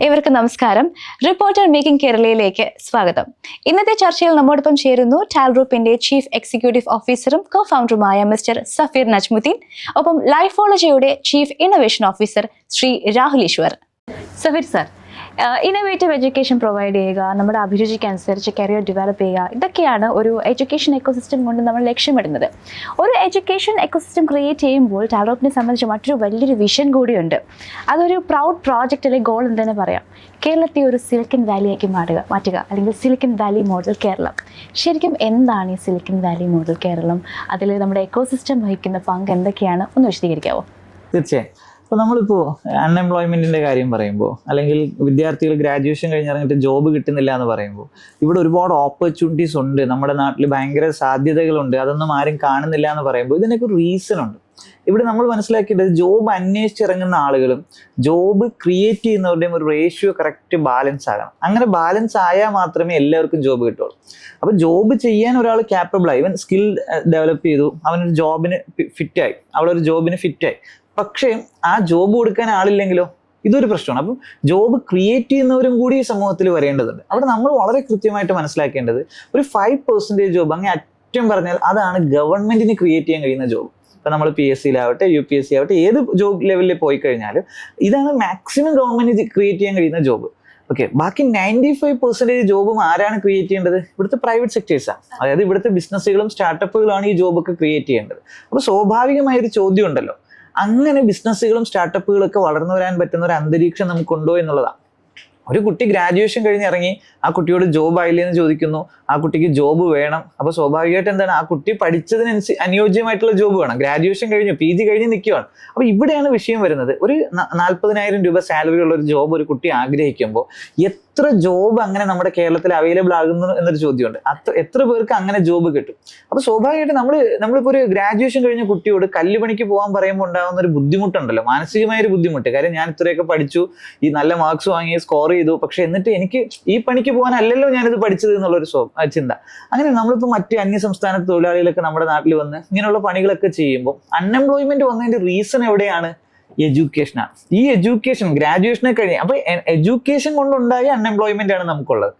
ഏവർക്കും നമസ്കാരം. Reporter making കേരളയിലേക്ക് സ്വാഗതം. ഇന്നത്തെ ചർച്ചയിൽ നമ്മോടൊപ്പം ചേരുന്നു ടാൽ ഗ്രൂപ്പിന്റെ ചീഫ് എക്സിക്യൂട്ടീവ് ഓഫീസറും കോ ഫൗണ്ടറുമായ മിസ്റ്റർ സഫീർ നജ്മുദ്ദീൻ, ഒപ്പം ലൈഫോളജിയുടെ chief innovation officer Shri Rahul Eshwar. Safeer sir, innovative education provide ചെയ്യുക, നമ്മുടെ അഭിരുചിക്ക് അനുസരിച്ച് കരിയർ ഡെവലപ്പ് ചെയ്യുക, ഇതൊക്കെയാണ് ഒരു എഡ്യൂക്കേഷൻ എക്കോസിസ്റ്റം കൊണ്ട് നമ്മൾ ലക്ഷ്യമിടുന്നത്. ഒരു എഡ്യൂക്കേഷൻ എക്കോസിസ്റ്റം ക്രിയേറ്റ് ചെയ്യുമ്പോൾ ടാൽ ഗ്രൂപ്പിനെ സംബന്ധിച്ച് മറ്റൊരു വലിയൊരു വിഷൻ കൂടിയുണ്ട്. അതൊരു പ്രൗഡ് പ്രോജക്റ്റ് അല്ലെങ്കിൽ ഗോൾ എന്ന് തന്നെ പറയാം. കേരളത്തെ ഒരു സിലിക്കൺ വാലിയാക്കി മാറ്റുക അല്ലെങ്കിൽ സിലിക്കൺ വാലി മോഡൽ കേരളം. ശരിക്കും എന്താണ് ഈ സിലിക്കൺ വാലി മോഡൽ കേരളം? അതിൽ നമ്മുടെ എക്കോസിസ്റ്റം വഹിക്കുന്ന പങ്ക് എന്തൊക്കെയാണ്? ഒന്ന് വിശദീകരിക്കാവോ? തീർച്ചയായും. അപ്പോൾ നമ്മളിപ്പോൾ അൺഎംപ്ലോയ്മെൻറ്റിൻ്റെ കാര്യം പറയുമ്പോൾ, അല്ലെങ്കിൽ വിദ്യാർത്ഥികൾ ഗ്രാജുവേഷൻ കഴിഞ്ഞിറങ്ങിയിട്ട് ജോബ് കിട്ടുന്നില്ല എന്ന് പറയുമ്പോൾ, ഇവിടെ ഒരുപാട് ഓപ്പർച്യൂണിറ്റീസ് ഉണ്ട്, നമ്മുടെ നാട്ടിൽ ഭയങ്കര സാധ്യതകളുണ്ട്, അതൊന്നും ആരും കാണുന്നില്ല എന്ന് പറയുമ്പോൾ ഇതിനൊക്കെ ഒരു റീസൺ ഉണ്ട്. ഇവിടെ നമ്മൾ മനസ്സിലാക്കിയിട്ട് ജോബ് അന്വേഷിച്ചിറങ്ങുന്ന ആളുകളും ജോബ് ക്രിയേറ്റ് ചെയ്യുന്നവരുടെയും ഒരു റേഷ്യോ കറക്റ്റ് ബാലൻസ് ആകണം. അങ്ങനെ ബാലൻസ് ആയാൽ മാത്രമേ എല്ലാവർക്കും ജോബ് കിട്ടുള്ളൂ. അപ്പോൾ ജോബ് ചെയ്യാൻ ഒരാൾ ക്യാപ്പബിളായി, ഇവൻ സ്കിൽ ഡെവലപ്പ് ചെയ്തു, അവനൊരു ജോബിന് ഫിറ്റായി, അവളൊരു ജോബിന് ഫിറ്റായി. പക്ഷേ ആ ജോബ് കൊടുക്കാൻ ആളില്ലെങ്കിലോ? ഇതൊരു പ്രശ്നമാണ്. അപ്പം ജോബ് ക്രിയേറ്റ് ചെയ്യുന്നവരും കൂടി ഈ സമൂഹത്തിൽ വരേണ്ടതുണ്ട്. അവിടെ നമ്മൾ വളരെ കൃത്യമായിട്ട് മനസ്സിലാക്കേണ്ടത് ഒരു 5% ജോബ്, അങ്ങനെ അറ്റം പറഞ്ഞാൽ അതാണ് ഗവൺമെന്റിന് ക്രിയേറ്റ് ചെയ്യാൻ കഴിയുന്ന ജോബ്. ഇപ്പം നമ്മൾ PSC-യിലാവട്ടെ UPSC ആവട്ടെ, ഏത് ജോബ് ലെവലിൽ പോയി കഴിഞ്ഞാലും ഇതാണ് മാക്സിമം ഗവൺമെന്റ് ക്രിയേറ്റ് ചെയ്യാൻ കഴിയുന്ന ജോബ്. ഓക്കെ, ബാക്കി 95% ജോബും ആരാണ് ക്രിയേറ്റ് ചെയ്യേണ്ടത്? ഇവിടുത്തെ പ്രൈവറ്റ് സെക്ടേഴ്സാണ്. അതായത് ഇവിടുത്തെ ബിസിനസ്സുകളും സ്റ്റാർട്ടപ്പുകളാണ് ഈ ജോബൊക്കെ ക്രിയേറ്റ് ചെയ്യേണ്ടത്. അപ്പോൾ സ്വാഭാവികമായൊരു ചോദ്യം ഉണ്ടല്ലോ, അങ്ങനെ ബിസിനസ്സുകളും സ്റ്റാർട്ടപ്പുകളൊക്കെ വളർന്നു വരാൻ പറ്റുന്ന ഒരു അന്തരീക്ഷം നമുക്കുണ്ടോ എന്നുള്ളതാണ്. ഒരു കുട്ടി ഗ്രാജുവേഷൻ കഴിഞ്ഞ് ഇറങ്ങി, ആ കുട്ടിയോട് ജോബ് ആയില്ലേ എന്ന് ചോദിക്കുന്നു, ആ കുട്ടിക്ക് ജോബ് വേണം. അപ്പോൾ സ്വാഭാവികമായിട്ട് എന്താണ്, ആ കുട്ടി പഠിച്ചതിനനുസരിച്ച് അനുയോജ്യമായിട്ടുള്ള ജോബ് വേണം. ഗ്രാജുവേഷൻ കഴിഞ്ഞു, PG കഴിഞ്ഞ് നിൽക്കുകയാണ്. അപ്പോൾ ഇവിടെയാണ് വിഷയം വരുന്നത്. ഒരു 40,000 രൂപ സാലറി ഉള്ള ഒരു ജോബ് ഒരു കുട്ടി ആഗ്രഹിക്കുമ്പോൾ എത്ര ജോബ് അങ്ങനെ നമ്മുടെ കേരളത്തിൽ അവൈലബിൾ ആകുന്നു എന്നൊരു ചോദ്യമുണ്ട്. എത്ര പേർക്ക് അങ്ങനെ ജോബ് കിട്ടും? അപ്പോൾ സ്വാഭാവികമായിട്ട് നമ്മളിപ്പോൾ ഒരു ഗ്രാജുവേഷൻ കഴിഞ്ഞ കുട്ടിയോട് കല്ലുപണിക്ക് പോകാൻ പറയുമ്പോൾ ഉണ്ടാകുന്ന ഒരു ബുദ്ധിമുട്ടുണ്ടല്ലോ, മാനസികമായ ഒരു ബുദ്ധിമുട്ട്. കാര്യം ഞാൻ ഇത്രയൊക്കെ പഠിച്ചു, ഈ നല്ല മാർക്സ് വാങ്ങി, സ്കോർ ചെയ്തു, പക്ഷെ എന്നിട്ട് എനിക്ക് ഈ പണിക്ക് പോകാനല്ലല്ലോ ഞാനിത് പഠിച്ചത് എന്നുള്ളൊരു ചിന്ത. അങ്ങനെ നമ്മളിപ്പോൾ മറ്റ് അന്യസംസ്ഥാന തൊഴിലാളികളൊക്കെ നമ്മുടെ നാട്ടിൽ വന്ന് ഇങ്ങനെയുള്ള പണികളൊക്കെ ചെയ്യുമ്പോൾ അൺഎംപ്ലോയ്മെന്റ് വന്നതിന്റെ റീസൺ എവിടെയാണ്? എഡ്യൂക്കേഷനാണ്. ഈ എഡ്യൂക്കേഷൻ ഗ്രാജുവേഷനെ കഴിഞ്ഞ്, അപ്പോൾ എഡ്യൂക്കേഷൻ കൊണ്ടുണ്ടായ അൺഎംപ്ലോയ്മെന്റ് ആണ് നമുക്കുള്ളത്.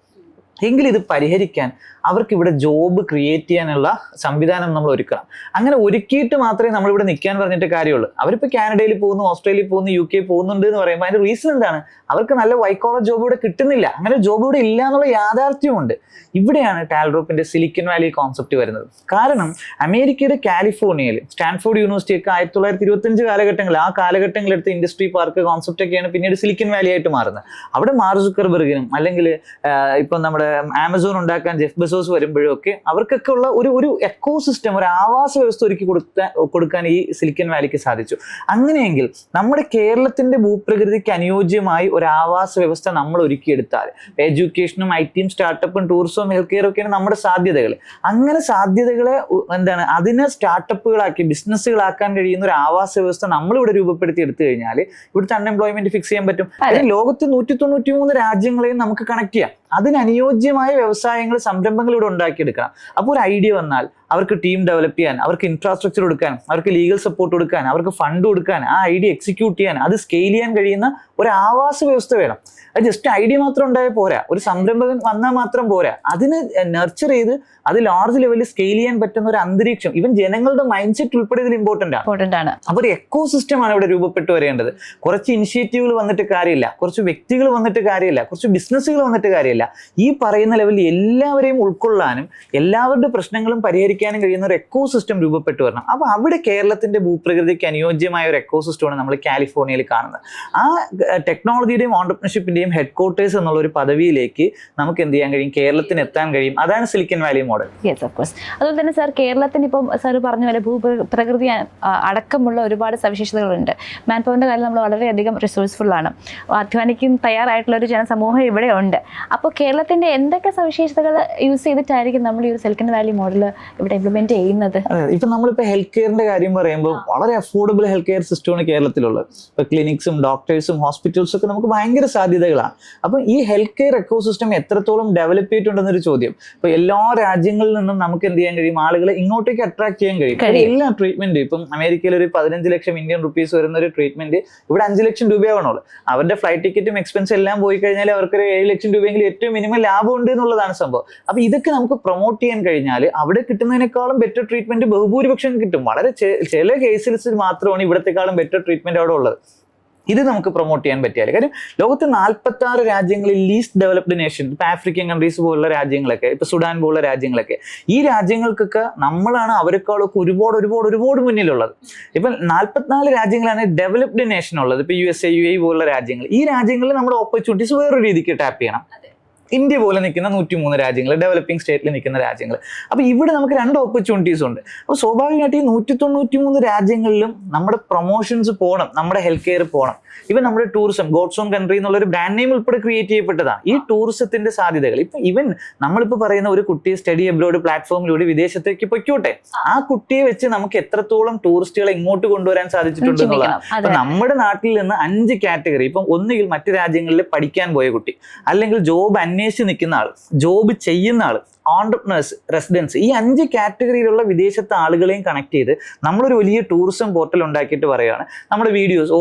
എങ്കിൽ ഇത് പരിഹരിക്കാൻ അവർക്ക് ഇവിടെ ജോബ് ക്രിയേറ്റ് ചെയ്യാനുള്ള സംവിധാനം നമ്മൾ ഒരുക്കണം. അങ്ങനെ ഒരുക്കിയിട്ട് മാത്രമേ നമ്മളിവിടെ നിൽക്കാൻ പറഞ്ഞിട്ട് കാര്യമുള്ളൂ. അവരിപ്പോൾ കാനഡയിൽ പോകുന്നു, ഓസ്ട്രേലിയയിൽ പോകുന്നു, UK പോകുന്നുണ്ട് എന്ന് പറയുമ്പോൾ അതിന്റെ റീസൺ എന്താണ്? അവർക്ക് നല്ല വൈറ്റ് കോളർ ജോബ് ഇവിടെ കിട്ടുന്നില്ല. അങ്ങനെ ജോബ് ഇവിടെ ഇല്ല എന്നുള്ള യാഥാർത്ഥ്യമുണ്ട്. ഇവിടെയാണ് ടാൽ ഗ്രൂപ്പിന്റെ സിലിക്കൺ വാലി കോൺസെപ്റ്റ് വരുന്നത്. കാരണം അമേരിക്കയുടെ കാലിഫോർണിയയിൽ സ്റ്റാൻഫോർഡ് യൂണിവേഴ്സിറ്റി ഒക്കെ 1925 കാലഘട്ടങ്ങളിൽ, ആ കാലഘട്ടങ്ങളിലെടുത്ത ഇൻഡസ്ട്രി പാർക്ക് കോൺസെപ്റ്റ് ഒക്കെയാണ് പിന്നീട് സിലിക്കൺ വാലി ആയിട്ട് മാറുന്നത്. അവിടെ മാർക്ക് സുക്കർബർഗിനും അല്ലെങ്കിൽ ഇപ്പം നമ്മുടെ ആമസോൺ ഉണ്ടാക്കാൻ ജെഫ് ബെസോസ് വരുമ്പോഴും ഒക്കെ അവർക്കൊക്കെ ഉള്ള ഒരു എക്കോസിസ്റ്റം, ഒരു ആവാസ വ്യവസ്ഥ ഒരുക്കി കൊടുക്കാൻ ഈ സിലിക്കൺ വാലിക്ക് സാധിച്ചു. അങ്ങനെയെങ്കിൽ നമ്മുടെ കേരളത്തിന്റെ ഭൂപ്രകൃതിക്ക് അനുയോജ്യമായി ഒരു ആവാസ വ്യവസ്ഥ നമ്മൾ ഒരുക്കിയെടുത്താൽ, എഡ്യൂക്കേഷനും IT-യും സ്റ്റാർട്ടപ്പും ടൂറിസവും ഹെൽത്ത് കെയറും ഒക്കെയാണ് നമ്മുടെ സാധ്യതകൾ. അങ്ങനെ സാധ്യതകളെ അതിനെ സ്റ്റാർട്ടപ്പുകളാക്കി ബിസിനസ്സുകളാക്കാൻ കഴിയുന്ന ഒരു ആവാസ വ്യവസ്ഥ നമ്മളിവിടെ രൂപപ്പെടുത്തി എടുത്തു കഴിഞ്ഞാൽ ഇവിടുത്തെ അൺഎംപ്ലോയ്മെന്റ് ഫിക്സ് ചെയ്യാൻ പറ്റും. ലോകത്ത് 193 രാജ്യങ്ങളെയും നമുക്ക് കണക്ട് ചെയ്യാം. അതിനനുയോജ്യമായ വ്യവസായങ്ങൾ, സംരംഭങ്ങൾ ഇവിടെ ഉണ്ടാക്കിയെടുക്കണം. അപ്പോൾ ഒരു ഐഡിയ വന്നാൽ അവർക്ക് ടീം ഡെവലപ്പ് ചെയ്യാൻ, അവർക്ക് ഇൻഫ്രാസ്ട്രക്ചർ കൊടുക്കാൻ, അവർക്ക് ലീഗൽ സപ്പോർട്ട് കൊടുക്കാൻ, അവർക്ക് ഫണ്ട് കൊടുക്കാൻ, ആ ഐഡിയ എക്സിക്യൂട്ട് ചെയ്യാൻ, അത് സ്കെയിൽ ചെയ്യാൻ കഴിയുന്ന ഒരു ആവാസ വ്യവസ്ഥ വേണം. അത് ജസ്റ്റ് ഐഡിയ മാത്രം ഉണ്ടായാൽ പോരാ, ഒരു സംരംഭകൻ വന്നാൽ മാത്രം പോരാ. അതിന് നർച്ചർ ചെയ്ത് അത് ലാർജ് ലെവലിൽ സ്കെയിൽ ചെയ്യാൻ പറ്റുന്ന ഒരു അന്തരീക്ഷം, ഈവൻ ജനങ്ങളുടെ മൈൻഡ് സെറ്റ് ഉൾപ്പെടെ ഇതിൽ ഇമ്പോർട്ടന്റ് ആണ്. അപ്പോൾ ഒരു എക്കോ സിസ്റ്റം ആണ് ഇവിടെ രൂപപ്പെട്ടു വരേണ്ടത്. കുറച്ച് ഇനിഷ്യേറ്റീവുകൾ വന്നിട്ട് കാര്യമില്ല, കുറച്ച് വ്യക്തികൾ വന്നിട്ട് കാര്യമില്ല, കുറച്ച് ബിസിനസ്സുകൾ വന്നിട്ട് കാര്യമില്ല. ഈ പറയുന്ന ലെവലിൽ എല്ലാവരെയും ഉൾക്കൊള്ളാനും എല്ലാവരുടെ പ്രശ്നങ്ങളും പരിഹരിക്കാനും കഴിയുന്ന ഒരു എക്കോ സിസ്റ്റം രൂപപ്പെട്ടു വരണം. അപ്പോൾ അവിടെ കേരളത്തിന്റെ ഭൂപ്രകൃതിക്ക് അനുയോജ്യമായ ഒരു എക്കോ സിസ്റ്റമാണ് നമ്മൾ കാലിഫോർണിയയിൽ കാണുന്നത്. ആ ടെക്നോളജിയുടെയും ഓണ്ടർപ്രണർഷിപ്പിന്റെയും ഹെഡ്ക്വാർട്ടേഴ്സ് എന്നുള്ള ഒരു പദവിയിലേക്ക് നമുക്ക് എന്ത് ചെയ്യാൻ കഴിയും? കേരളത്തിന് എത്താൻ കഴിയും. അതാണ് silicon valley model. Yes, of course. അതുപോലെ തന്നെ സാർ, കേരളത്തിന് ഇപ്പം സാർ പറഞ്ഞ പോലെ ഭൂപ്രകൃതി അടക്കമുള്ള ഒരുപാട് സവിശേഷതകളുണ്ട്. മാൻ പവറിന്റെ കാര്യം നമ്മൾ വളരെയധികം റിസോഴ്സ്ഫുൾ ആണ്, അധ്വാനിക്കാൻ തയ്യാറായിട്ടുള്ള ഒരു ജനസമൂഹം ഇവിടെ ഉണ്ട്. അപ്പോൾ കേരളത്തിന്റെ എന്തൊക്കെ സവിശേഷതകൾ യൂസ് ചെയ്തിട്ടായിരിക്കും നമ്മൾ ഈ ഒരു സിലിക്കൺ വാലി മോഡൽ ഇവിടെ ഇംപ്ലിമെന്റ് ചെയ്യുന്നത്? ഇപ്പൊ നമ്മളിപ്പോ ഹെൽത്ത് കെയറിന്റെ കാര്യം പറയുമ്പോൾ വളരെ അഫോർഡബിൾ ഹെൽത്ത് കെയർ സിസ്റ്റമാണ് കേരളത്തിലുള്ളത്. ഇപ്പൊ ക്ലിനിക്സും ഡോക്ടേഴ്സും ഹോസ്പിറ്റൽസും ഒക്കെ നമുക്ക് ഭയങ്കര സാധ്യതകളാണ്. അപ്പൊ ഈ ഹെൽത്ത് കെയർ എക്കോസിസ്റ്റം എത്രത്തോളം ഡെവലപ്പ് ചെയ്തിട്ടുണ്ടെന്നൊരു ചോദ്യം. ഇപ്പൊ എല്ലാ രാജ്യങ്ങളിൽ നിന്നും നമുക്ക് എന്ത് ചെയ്യാൻ കഴിയും? ആളുകളെ ഇങ്ങോട്ടേക്ക് അട്രാക്ട് ചെയ്യാൻ കഴിയും. എല്ലാ ട്രീറ്റ്മെന്റ് ഇപ്പം അമേരിക്കയിൽ ഒരു 15 ലക്ഷം ഇന്ത്യൻ റുപ്പീസ് വരുന്ന ഒരു ട്രീറ്റ്മെന്റ് ഇവിടെ 5 ലക്ഷം രൂപയാവണുള്ളൂ. അവരുടെ ഫ്ലൈറ്റ് ടിക്കറ്റും എക്സ്പെൻസ് എല്ലാം പോയി കഴിഞ്ഞാൽ അവർക്ക് 7 ലക്ഷം രൂപയെങ്കിലും ഏറ്റവും മിനിമം ലാഭം ഉണ്ട് എന്നുള്ളതാണ് സംഭവം. അപ്പൊ ഇതൊക്കെ നമുക്ക് പ്രൊമോട്ട് ചെയ്യാൻ കഴിഞ്ഞാൽ അവിടെ കിട്ടുന്നതിനേക്കാളും ബെറ്റർ ട്രീറ്റ്മെന്റ് ബഹുഭൂരിപക്ഷം കിട്ടും. വളരെ ചില കേസിൽ മാത്രമാണ് ഇവിടത്തെക്കാളും ബെറ്റർ ട്രീറ്റ്മെന്റ് അവിടെ ഉള്ളത്. ഇത് നമുക്ക് പ്രൊമോട്ട് ചെയ്യാൻ പറ്റിയാൽ. കാര്യം ലോകത്ത് 46 രാജ്യങ്ങളിൽ ലീസ്റ്റ് ഡെവലപ്ഡ് നേഷൻ, ഇപ്പൊ ആഫ്രിക്കൻ കൺട്രീസ് പോലുള്ള രാജ്യങ്ങളൊക്കെ, ഇപ്പൊ സുഡാൻ പോലുള്ള രാജ്യങ്ങളൊക്കെ, ഈ രാജ്യങ്ങൾക്കൊക്കെ നമ്മളാണ് അവരെക്കാളൊക്കെ ഒരുപാട് മുന്നിലുള്ളത്. ഇപ്പൊ 44 രാജ്യങ്ങളാണ് ഡെവലപ്ഡ് നേഷൻ ഉള്ളത്. ഇപ്പൊ USA, UAE പോലുള്ള രാജ്യങ്ങൾ. ഈ രാജ്യങ്ങളിൽ നമ്മുടെ ഓപ്പർച്യൂണിറ്റീസ് വേറൊരു രീതിക്ക് ടാപ്പ് ചെയ്യണം. ഇന്ത്യ പോലെ നിൽക്കുന്ന 103 രാജ്യങ്ങൾ, ഡെവലപ്പിംഗ് സ്റ്റേറ്റിൽ നിൽക്കുന്ന രാജ്യങ്ങൾ. അപ്പൊ ഇവിടെ നമുക്ക് 2 ഓപ്പർച്യൂണിറ്റീസ് ഉണ്ട്. അപ്പോൾ സ്വാഭാവികമായിട്ട് ഈ 193 രാജ്യങ്ങളിലും നമ്മുടെ പ്രൊമോഷൻസ് പോകണം, നമ്മുടെ ഹെൽത്ത് കെയർ പോകണം. ഇവൻ നമ്മുടെ ടൂറിസം, ഗോഡ്സ് ഓൺ കൺട്രി എന്നുള്ള ഒരു ബ്രാൻഡ് നെയിം ഉൾപ്പെടെ ക്രിയേറ്റ് ചെയ്യപ്പെട്ടതാണ്. ഈ ടൂറിസത്തിന്റെ സാധ്യതകൾ ഇപ്പൊ ഇവൻ നമ്മളിപ്പോൾ പറയുന്ന ഒരു കുട്ടിയെ സ്റ്റഡി അബ്രോഡ് പ്ലാറ്റ്ഫോമിലൂടെ വിദേശത്തേക്ക് പൊയ്ക്കോട്ടെ, ആ കുട്ടിയെ വെച്ച് നമുക്ക് എത്രത്തോളം ടൂറിസ്റ്റുകളെ ഇങ്ങോട്ട് കൊണ്ടുവരാൻ സാധിച്ചിട്ടുണ്ട് എന്നുള്ളതാണ്. അപ്പൊ നമ്മുടെ നാട്ടിൽ നിന്ന് 5 കാറ്റഗറി, ഇപ്പം ഒന്നുകിൽ മറ്റു രാജ്യങ്ങളിൽ പഠിക്കാൻ പോയ കുട്ടി, അല്ലെങ്കിൽ ജോബ് അന്വേഷിച്ച് നിൽക്കുന്ന ആൾ, ജോബ് ചെയ്യുന്ന ആൾ, ഓൺടർപ്രണേഴ്സ്, റെസിഡൻസ്, ഈ 5 കാറ്റഗറിയിലുള്ള വിദേശത്തെ ആളുകളെയും കണക്ട് ചെയ്ത് നമ്മളൊരു വലിയ ടൂറിസം പോർട്ടൽ ഉണ്ടാക്കിയിട്ട് പറയുകയാണ്. നമ്മുടെ വീഡിയോസ്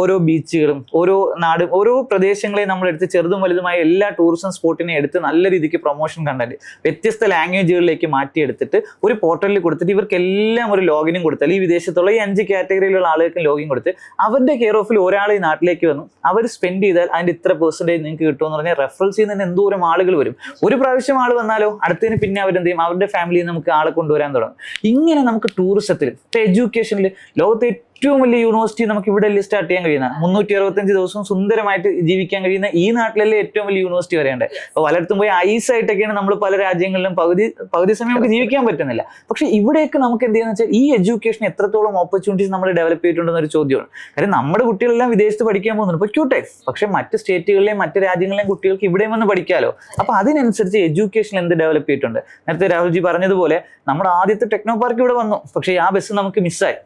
ഓരോ ബീച്ചുകളും ഓരോ നാടും ഓരോ പ്രദേശങ്ങളെയും നമ്മളെടുത്ത് ചെറുതും വലുതുമായ എല്ലാ ടൂറിസം സ്പോട്ടിനെയും എടുത്ത് നല്ല രീതിക്ക് പ്രൊമോഷൻ കണ്ടന്റ് വ്യത്യസ്ത ലാംഗ്വേജുകളിലേക്ക് മാറ്റിയെടുത്തിട്ട് ഒരു പോർട്ടലിൽ കൊടുത്തിട്ട് ഇവർക്കെല്ലാം ഒരു ലോഗിനും കൊടുത്താൽ, ഈ വിദേശത്തുള്ള ഈ 5 കാറ്റഗറിയിലുള്ള ആളുകൾക്ക് ലോഗിൻ കൊടുത്ത് അവരുടെ കെയർ ഓഫിൽ ഒരാൾ ഈ നാട്ടിലേക്ക് വന്നു അവർ സ്പെൻഡ് ചെയ്താൽ അതിന്റെ ഇത്ര പെർസെന്റേജ് നിങ്ങൾക്ക് കിട്ടുമെന്ന് പറഞ്ഞാൽ റെഫറൽ ചെയ്യുന്നതിന് എന്തോരം ആളുകൾ വരും. ഒരു പ്രാവശ്യം ആൾ വന്നാലോ അടുത്തതിന് പിന്നെ അവരെന്ത് ചെയ്യും? അവരുടെ ഫാമിലിയിൽ നമുക്ക് ആളെ കൊണ്ടുവരാൻ തുടങ്ങും. ഇങ്ങനെ നമുക്ക് ടൂറിസത്തിൽ, എഡ്യൂക്കേഷനിൽ ലോകത്തെ ഏറ്റവും വലിയ യൂണിവേഴ്സിറ്റി നമുക്ക് ഇവിടെ സ്റ്റാർട്ട് ചെയ്യാൻ കഴിയുന്ന 365 ദിവസവും സുന്ദരമായിട്ട് ജീവിക്കാൻ കഴിയുന്ന ഈ നാട്ടിലല്ലേ ഏറ്റവും വലിയ യൂണിവേഴ്സിറ്റി വരേണ്ടത്. അപ്പോൾ പലയിടത്തും പോയി ഐസായിട്ടൊക്കെയാണ് നമ്മൾ പല രാജ്യങ്ങളിലും പകുതി സമയം നമുക്ക് ജീവിക്കാൻ പറ്റുന്നില്ല. പക്ഷെ ഇവിടെയൊക്കെ നമുക്ക് എന്ത് ചെയ്യുന്ന വെച്ചാൽ ഈ എഡ്യൂക്കേഷൻ എത്രത്തോളം ഓപ്പർച്യൂണിറ്റീസ് നമ്മൾ ഡെവലപ്പ് ചെയ്തിട്ടുണ്ടെന്നൊരു ചോദ്യമാണ്. കാര്യം നമ്മുടെ കുട്ടികളെല്ലാം വിദേശത്ത് പഠിക്കാൻ പോകുന്നുണ്ട്, പൊയ്ക്കോട്ടെ, പക്ഷെ മറ്റ് സ്റ്റേറ്റുകളിലെയും മറ്റ് രാജ്യങ്ങളിലെയും കുട്ടികൾക്ക് ഇവിടെയും വന്ന് പഠിക്കാമല്ലോ. അപ്പൊ അതിനനുസരിച്ച് എഡ്യൂക്കേഷൻ എന്ത് ഡെവലപ്പ് ചെയ്തിട്ടുണ്ട്? നേരത്തെ രാഹുൽജി പറഞ്ഞതുപോലെ നമ്മുടെ ആദ്യത്തെ ടെക്നോ പാർക്ക് ഇവിടെ വന്നു, പക്ഷെ ആ ബസ് നമുക്ക് മിസ്സായി.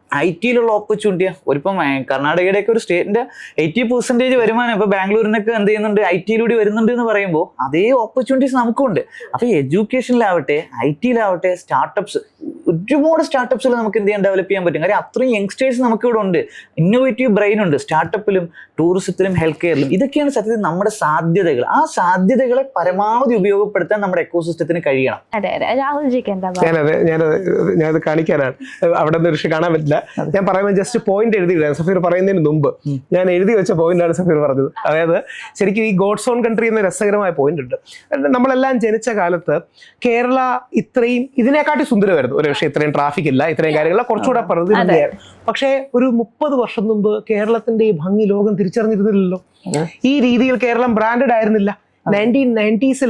IT-യിലുള്ള ഓപ്പർച്യൂണിറ്റിയാണ്. ഒരിപ്പം കർണാടകയുടെ ഒക്കെ ഒരു സ്റ്റേറ്റിന്റെ 80% വരുമാനം ഇപ്പൊ ബാംഗ്ലൂരിനൊക്കെ എന്ത് ചെയ്യുന്നുണ്ട്? IT-യിലൂടെ വരുന്നുണ്ട് എന്ന് പറയുമ്പോൾ അതേ ഓപ്പർച്യൂണിറ്റീസ് നമുക്കുണ്ട്. അപ്പൊ എഡ്യൂക്കേഷനിലാവട്ടെ, IT-യിലാവട്ടെ, സ്റ്റാർട്ടപ്സ്, ഒരുപാട് സ്റ്റാർട്ടപ്സിൽ നമുക്ക് എന്ത് ചെയ്യാൻ ഡെവലപ്പ് ചെയ്യാൻ പറ്റും. കാര്യം അത്രയും യങ്സ്റ്റേഴ്സ് നമുക്ക് ഇവിടെ ഉണ്ട്, ഇന്നോവേറ്റീവ് ബ്രെയിൻ ഉണ്ട് സ്റ്റാർട്ടപ്പിലും ടൂറിസത്തിലും ഹെൽത്ത് കെയറിലും. ഇതൊക്കെയാണ് സത്യത്തിൽ നമ്മുടെ സാധ്യതകൾ. ആ സാധ്യതകളെ പരമാവധി ഉപയോഗപ്പെടുത്താൻ നമ്മുടെ എക്കോസിസ്റ്റത്തിന് കഴിയണം. ഞാനത് കാണിക്കാനാണ്, അവിടെ നിന്ന് കാണാൻ പറ്റില്ല. ഞാൻ പറയുമ്പോൾ ജസ്റ്റ് പോയിന്റ് എഴുതിയില്ല. സഫീർ പറയുന്നതിന് മുമ്പ് ഞാൻ എഴുതി വെച്ച പോയിന്റാണ് സഫീർ പറഞ്ഞത്. അതായത് ശരിക്കും ഈ ഗോഡ്സ് ഓൺ കൺട്രി എന്ന രസകരമായ പോയിന്റ് ഉണ്ട്. നമ്മളെല്ലാം ജനിച്ച കാലത്ത് കേരള ഇത്രയും ഇതിനെക്കാട്ടി സുന്ദരമായിരുന്നു. ഒരു പക്ഷേ ഇത്രയും ട്രാഫിക് ഇല്ല, ഇത്രയും കാര്യങ്ങള കുറച്ചുകൂടെ പറഞ്ഞത്. പക്ഷേ ഒരു 30 വർഷം മുമ്പ് കേരളത്തിന്റെ ഈ ഭംഗി ലോകം തിരിച്ചറിഞ്ഞിരുന്നില്ലല്ലോ. ഈ രീതിയിൽ കേരളം ബ്രാൻഡഡ് ആയിരുന്നില്ല. 1990s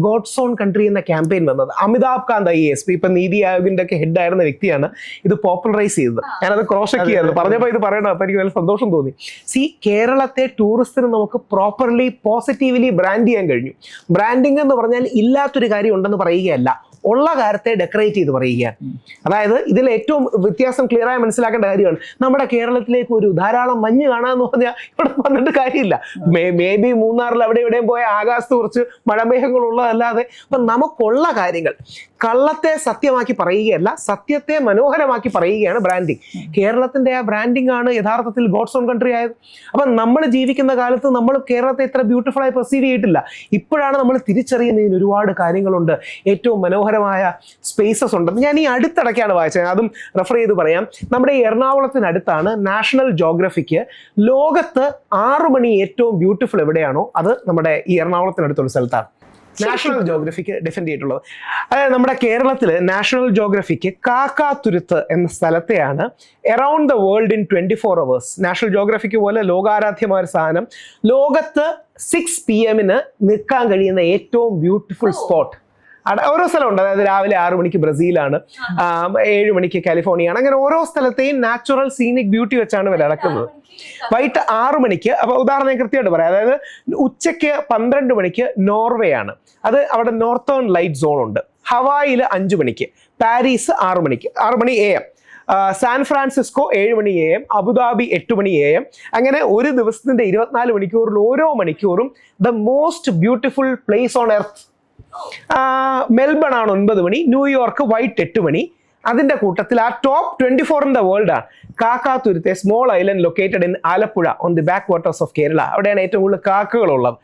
ഗോഡ്സ് ഓൺ കൺട്രി എന്ന ക്യാമ്പയിൻ വന്നത്. അമിതാഭ് കാന്ത് IAS, ഇപ്പൊ നീതി ആയോഗിന്റെ ഒക്കെ ഹെഡ് ആയിരുന്ന വ്യക്തിയാണ് ഇത് പോപ്പുലറൈസ് ചെയ്തത്. ഞാനത് ക്രോസ് ചെക്ക് ചെയ്യായിരുന്നു, പറഞ്ഞപ്പോൾ ഇത് പറയണം, അപ്പൊ എനിക്ക് വലിയ സന്തോഷം തോന്നി. കേരളത്തെ ടൂറിസ്റ്റിന് നമുക്ക് പ്രോപ്പർലി പോസിറ്റീവ്ലി ബ്രാൻഡ് ചെയ്യാൻ കഴിഞ്ഞു. ബ്രാൻഡിങ് എന്ന് പറഞ്ഞാൽ ഇല്ലാത്തൊരു കാര്യം ഉണ്ടെന്ന് പറയുകയല്ല, ഉള്ള കാര്യത്തെ ഡെക്കറേറ്റ് ചെയ്ത് പറയുകയാണ്. അതായത് ഇതിൽ ഏറ്റവും വ്യത്യാസം ക്ലിയറായി മനസ്സിലാക്കേണ്ട കാര്യമാണ്. നമ്മുടെ കേരളത്തിലേക്ക് ഒരു ധാരാളം മഞ്ഞ് കാണാമെന്ന് പറഞ്ഞാൽ ഇവിടെ വന്നിട്ട് കാര്യമില്ല. മേ ബി മൂന്നാറിൽ അവിടെ ഇവിടെയും പോയ ആകാശത്ത് കുറച്ച് മഴമേഘങ്ങളുള്ളതല്ലാതെ ഇപ്പം നമുക്കുള്ള കാര്യങ്ങൾ കള്ളത്തെ സത്യമാക്കി പറയുകയല്ല, സത്യത്തെ മനോഹരമാക്കി പറയുകയാണ് ബ്രാൻഡിങ്. കേരളത്തിന്റെ ആ ബ്രാൻഡിങ് ആണ് യഥാർത്ഥത്തിൽ ഗോഡ്സ് ഓൺ കൺട്രി ആയത്. അപ്പം നമ്മൾ ജീവിക്കുന്ന കാലത്ത് നമ്മൾ കേരളത്തെ ഇത്ര ബ്യൂട്ടിഫുൾ ആയി പെർസീവ് ചെയ്തിട്ടില്ല. ഇപ്പോഴാണ് നമ്മൾ തിരിച്ചറിയുന്നതിന് ഒരുപാട് കാര്യങ്ങളുണ്ട്, ഏറ്റവും മനോഹരമായ സ്പേസസ് ഉണ്ട്. ഞാൻ ഈ അടുത്തിടയ്ക്കാണ് വായിച്ചത്, അതും റെഫർ ചെയ്ത് പറയാം. നമ്മുടെ ഈ എറണാകുളത്തിനടുത്താണ് നാഷണൽ ജോഗ്രഫിക്ക് ലോകത്ത് 6 മണി ഏറ്റവും ബ്യൂട്ടിഫുൾ എവിടെയാണോ അത് നമ്മുടെ ഈ എറണാകുളത്തിനടുത്തുള്ള സ്ഥലത്താണ് നാഷണൽ ജോഗ്രഫിക്ക് ഡിഫെൻഡ് ചെയ്തിട്ടുള്ളത്. അതായത് നമ്മുടെ കേരളത്തിൽ നാഷണൽ ജോഗ്രഫിക്ക് കാക്കാത്തുരുത്ത് എന്ന സ്ഥലത്തെയാണ് around the world in 24 hours. National geographic പോലെ ലോകാരാധ്യമായ ഒരു സാധനം, ലോകത്ത് 6 PM നിൽക്കാൻ കഴിയുന്ന ഏറ്റവും ബ്യൂട്ടിഫുൾ സ്പോട്ട് ഓരോ സ്ഥലമുണ്ട്. അതായത് രാവിലെ 6 മണിക്ക് ബ്രസീലാണ്, 7 മണിക്ക് കാലിഫോർണിയ ആണ്. അങ്ങനെ ഓരോ സ്ഥലത്തെയും നാച്ചുറൽ സീനിക് ബ്യൂട്ടി വെച്ചാണ് ഇവർ നടക്കുന്നത്. വൈകിട്ട് 6 മണിക്ക്, അപ്പൊ ഉദാഹരണം കൃത്യമായിട്ട് പറയാം, അതായത് ഉച്ചയ്ക്ക് 12 മണിക്ക് നോർവേ ആണ്. അത് അവിടെ നോർത്തേൺ ലൈറ്റ് സോൺ ഉണ്ട്. ഹവായിൽ 5 മണിക്ക്, പാരീസ് 6 മണിക്ക്, 6 മണി AM, സാൻ ഫ്രാൻസിസ്കോ 7 മണി AM, അബുദാബി 8 മണി AM. അങ്ങനെ ഒരു ദിവസത്തിന്റെ 24 മണിക്കൂറിൽ ഓരോ മണിക്കൂറും the most beautiful place on earth. Melbourne ആണ് 9 മണി, ന്യൂയോർക്ക് വൈറ്റ് 8 മണി. അതിന്റെ കൂട്ടത്തിൽ ആ ടോപ്പ് 24 ഇൻ ദ വേൾഡ് ആണ് കാക്കാതുരുത്തെ small island located in Alappuzha on the back waters of Kerala. അവിടെയാണ് ഏറ്റവും കൂടുതൽ കാക്കകളുള്ളത്.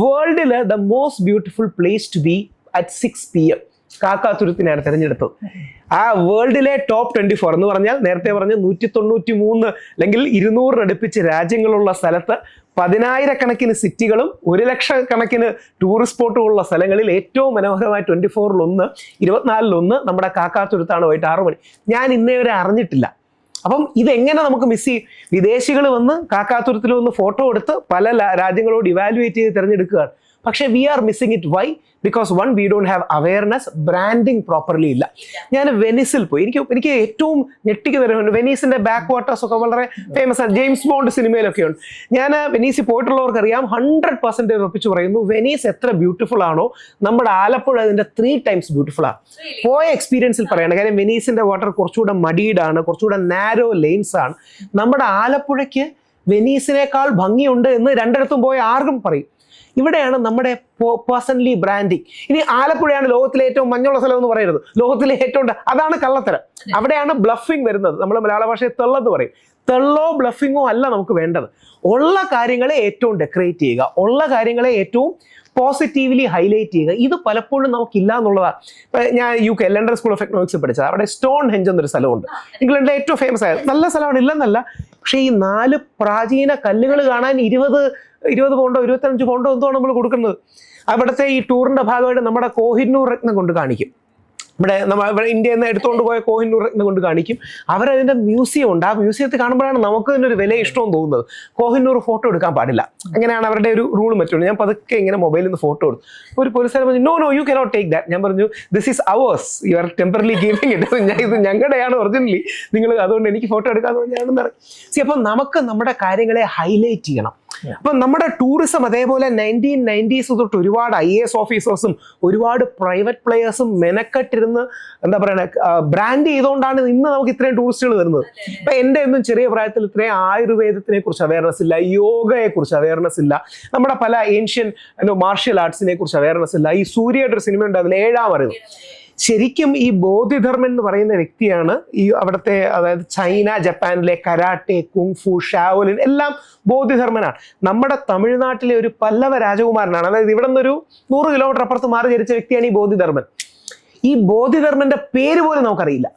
വേൾഡിൽ the most beautiful place to be at 6 PM കാക്കാതുരുത്തിനെയാണ് തിരഞ്ഞെടുത്തത്. ആ വേൾഡിലെ ടോപ്പ് 24 എന്ന് പറഞ്ഞാൽ നേരത്തെ പറഞ്ഞ 193 അല്ലെങ്കിൽ 200 അടുപ്പിച്ച് രാജ്യങ്ങളുള്ള സ്ഥലത്ത് 10,000 സിറ്റികളും 100,000 കണക്കിന് ടൂറിസ്റ്റ് സ്പോട്ടുകളുള്ള സ്ഥലങ്ങളിൽ ഏറ്റവും മനോഹരമായ 24-1 24-1 നമ്മുടെ കാക്കാതുരുത്താണ് വൈകിട്ട് 6 മണി. ഞാൻ ഇന്നേ വരെ അറിഞ്ഞിട്ടില്ല. അപ്പം ഇതെങ്ങനെ നമുക്ക് മിസ് ചെയ്യും? വിദേശികൾ വന്ന് കാക്കാതുരത്തിൽ വന്ന് ഫോട്ടോ എടുത്ത് പല രാജ്യങ്ങളോട് ഇവാലുവേറ്റ് ചെയ്ത് തിരഞ്ഞെടുക്കുകയാണ്. പക്ഷേ we are missing it. Why? Because one, we don't have awareness, branding properly ഇല്ല. ഞാൻ വെനീസിൽ പോയി. എനിക്ക് ഏറ്റവും ഞെട്ടിക്കുന്ന വെനീസിന്റെ ബാക്ക് വാട്ടേഴ്സ് ഒക്കെ വളരെ ഫേമസ് ആണ്, ജെയിംസ് ബോണ്ട് സിനിമയിലൊക്കെ ഉണ്ട്. ഞാൻ വെനീസിൽ പോയിട്ടുള്ളവർക്ക് അറിയാം, 100% ഉറപ്പിച്ച് പറയുന്നു, വെനീസ് എത്ര ബ്യൂട്ടിഫുൾ ആണോ നമ്മുടെ ആലപ്പുഴ അതിന്റെ 3 times ബ്യൂട്ടിഫുൾ ആണ്. പോയ എക്സ്പീരിയൻസിൽ പറയണം. കാര്യം വെനീസിന്റെ വാട്ടർ കുറച്ചുകൂടെ മഡീഡാണ്, കുറച്ചുകൂടെ നാരോ ലെയിൻസ് ആണ്. നമ്മുടെ ആലപ്പുഴയ്ക്ക് വെനീസിനേക്കാൾ ഭംഗിയുണ്ട് എന്ന് രണ്ടിടത്തും പോയ ആർക്കും പറയും. ഇവിടെയാണ് നമ്മുടെ പേഴ്സണലി ബ്രാൻഡിങ്. ഇനി ആലപ്പുഴയാണ് ലോകത്തിലെ ഏറ്റവും മഞ്ഞുള്ള സ്ഥലം എന്ന് പറയരുത്, ലോകത്തിലെ ഏറ്റവും അതാണ് കള്ളത്തരം. അവിടെയാണ് ബ്ലഫിംഗ് വരുന്നത്. നമ്മൾ മലയാള ഭാഷയിൽ തെള്ളെന്ന് പറയും. തെള്ളോ ബ്ലഫിങ്ങോ അല്ല നമുക്ക് വേണ്ടത്. ഉള്ള കാര്യങ്ങളെ ഏറ്റവും ഡെക്കറേറ്റ് ചെയ്യുക, ഉള്ള കാര്യങ്ങളെ ഏറ്റവും പോസിറ്റീവ്ലി ഹൈലൈറ്റ് ചെയ്യുക. ഇത് പലപ്പോഴും നമുക്കില്ല എന്നുള്ളതാണ്. ഇപ്പം ഞാൻ UK London school of economics പഠിച്ചത്. അവിടെ സ്റ്റോൺ ഹെഞ്ച് എന്നൊരു സ്ഥലമുണ്ട്, ഇംഗ്ലണ്ടിലെ ഏറ്റവും ഫേമസ് ആയ നല്ല സ്ഥലമാണ്, ഇല്ലെന്നല്ല. പക്ഷേ ഈ 4 പ്രാചീന കല്ലുകൾ കാണാൻ 20 പൗണ്ടോ 25 പൗണ്ടോ എന്തോ നമ്മൾ കൊടുക്കുന്നത്. അവിടുത്തെ ഈ ടൂറിന്റെ ഭാഗമായിട്ട് നമ്മുടെ കോഹിനൂർ രത്നം കൊണ്ട് കാണിക്കും. ഇവിടെ ഇന്ത്യയിൽ നിന്ന് എടുത്തുകൊണ്ട് പോയ കോഹിനൂർ രത്നം കൊണ്ട് കാണിക്കും. അവരതിന്റെ മ്യൂസിയം ഉണ്ട്. ആ മ്യൂസിയത്തിൽ കാണുമ്പോഴാണ് നമുക്ക് തന്നെ ഒരു വില ഇഷ്ടവും തോന്നുന്നത്. കോഹിനൂർ ഫോട്ടോ എടുക്കാൻ പാടില്ല, അങ്ങനെയാണ് അവരുടെ ഒരു റൂൾ മറ്റുള്ളൂ. ഞാൻ പതുക്കെ ഇങ്ങനെ മൊബൈലിൽ നിന്ന് ഫോട്ടോ എടുത്തു. ഒരു പോലീസുകാരൻ പറഞ്ഞു, no you cannot take that. ഞാൻ പറഞ്ഞു, this is ours, you are temporarily giving it. ഇത് ഞങ്ങളുടെയാണ് ഒറിജിനലി, നിങ്ങൾ അതുകൊണ്ട് എനിക്ക് ഫോട്ടോ എടുക്കാന്ന് പറഞ്ഞാണെന്ന് പറയും. അപ്പം നമുക്ക് നമ്മുടെ കാര്യങ്ങളെ ഹൈലൈറ്റ് ചെയ്യണം. അപ്പം നമ്മുടെ ടൂറിസം അതേപോലെ 1990s തൊട്ട് ഒരുപാട് IAS ഓഫീസേഴ്സും ഒരുപാട് പ്രൈവറ്റ് പ്ലെയേഴ്സും മെനക്കെട്ടിരുന്ന് എന്താ പറയുക ബ്രാൻഡ് ചെയ്തുകൊണ്ടാണ് ഇന്ന് നമുക്ക് ഇത്രയും ടൂറിസ്റ്റുകൾ വരുന്നത്. ഇപ്പം എൻ്റെ ഒന്നും ചെറിയ പ്രായത്തിൽ ഇത്രയും ആയുർവേദത്തിനെ കുറിച്ച് അവയർനെസ് ഇല്ല, യോഗയെ കുറിച്ച് അവയർനെസ് ഇല്ല, നമ്മുടെ പല ഏൻഷ്യൻ മാർഷ്യൽ ആർട്സിനെ കുറിച്ച് അവയർനെസ് ഇല്ല. ഈ സൂര്യയുടെ ഒരു സിനിമ ഉണ്ട്, അതിൽ 7-ാം അറിവ്. ശരിക്കും ഈ ബോധിധർമ്മൻ എന്ന് പറയുന്ന വ്യക്തിയാണ് ഈ അവിടുത്തെ, അതായത് ചൈന ജപ്പാനിലെ കരാട്ടെ, കുങ്ഫു, ഷാവോലിൻ എല്ലാം ബോധിധർമ്മനാണ്. നമ്മുടെ തമിഴ്നാട്ടിലെ ഒരു പല്ലവ രാജകുമാരനാണ്. അതായത് ഇവിടെ നിന്നൊരു 100 കിലോമീറ്റർ അപ്പുറത്ത് മാറി ജനിച്ച വ്യക്തിയാണ് ഈ ബോധിധർമ്മൻ. ഈ ബോധിധർമ്മന്റെ പേര് പോലും നമുക്കറിയില്ല.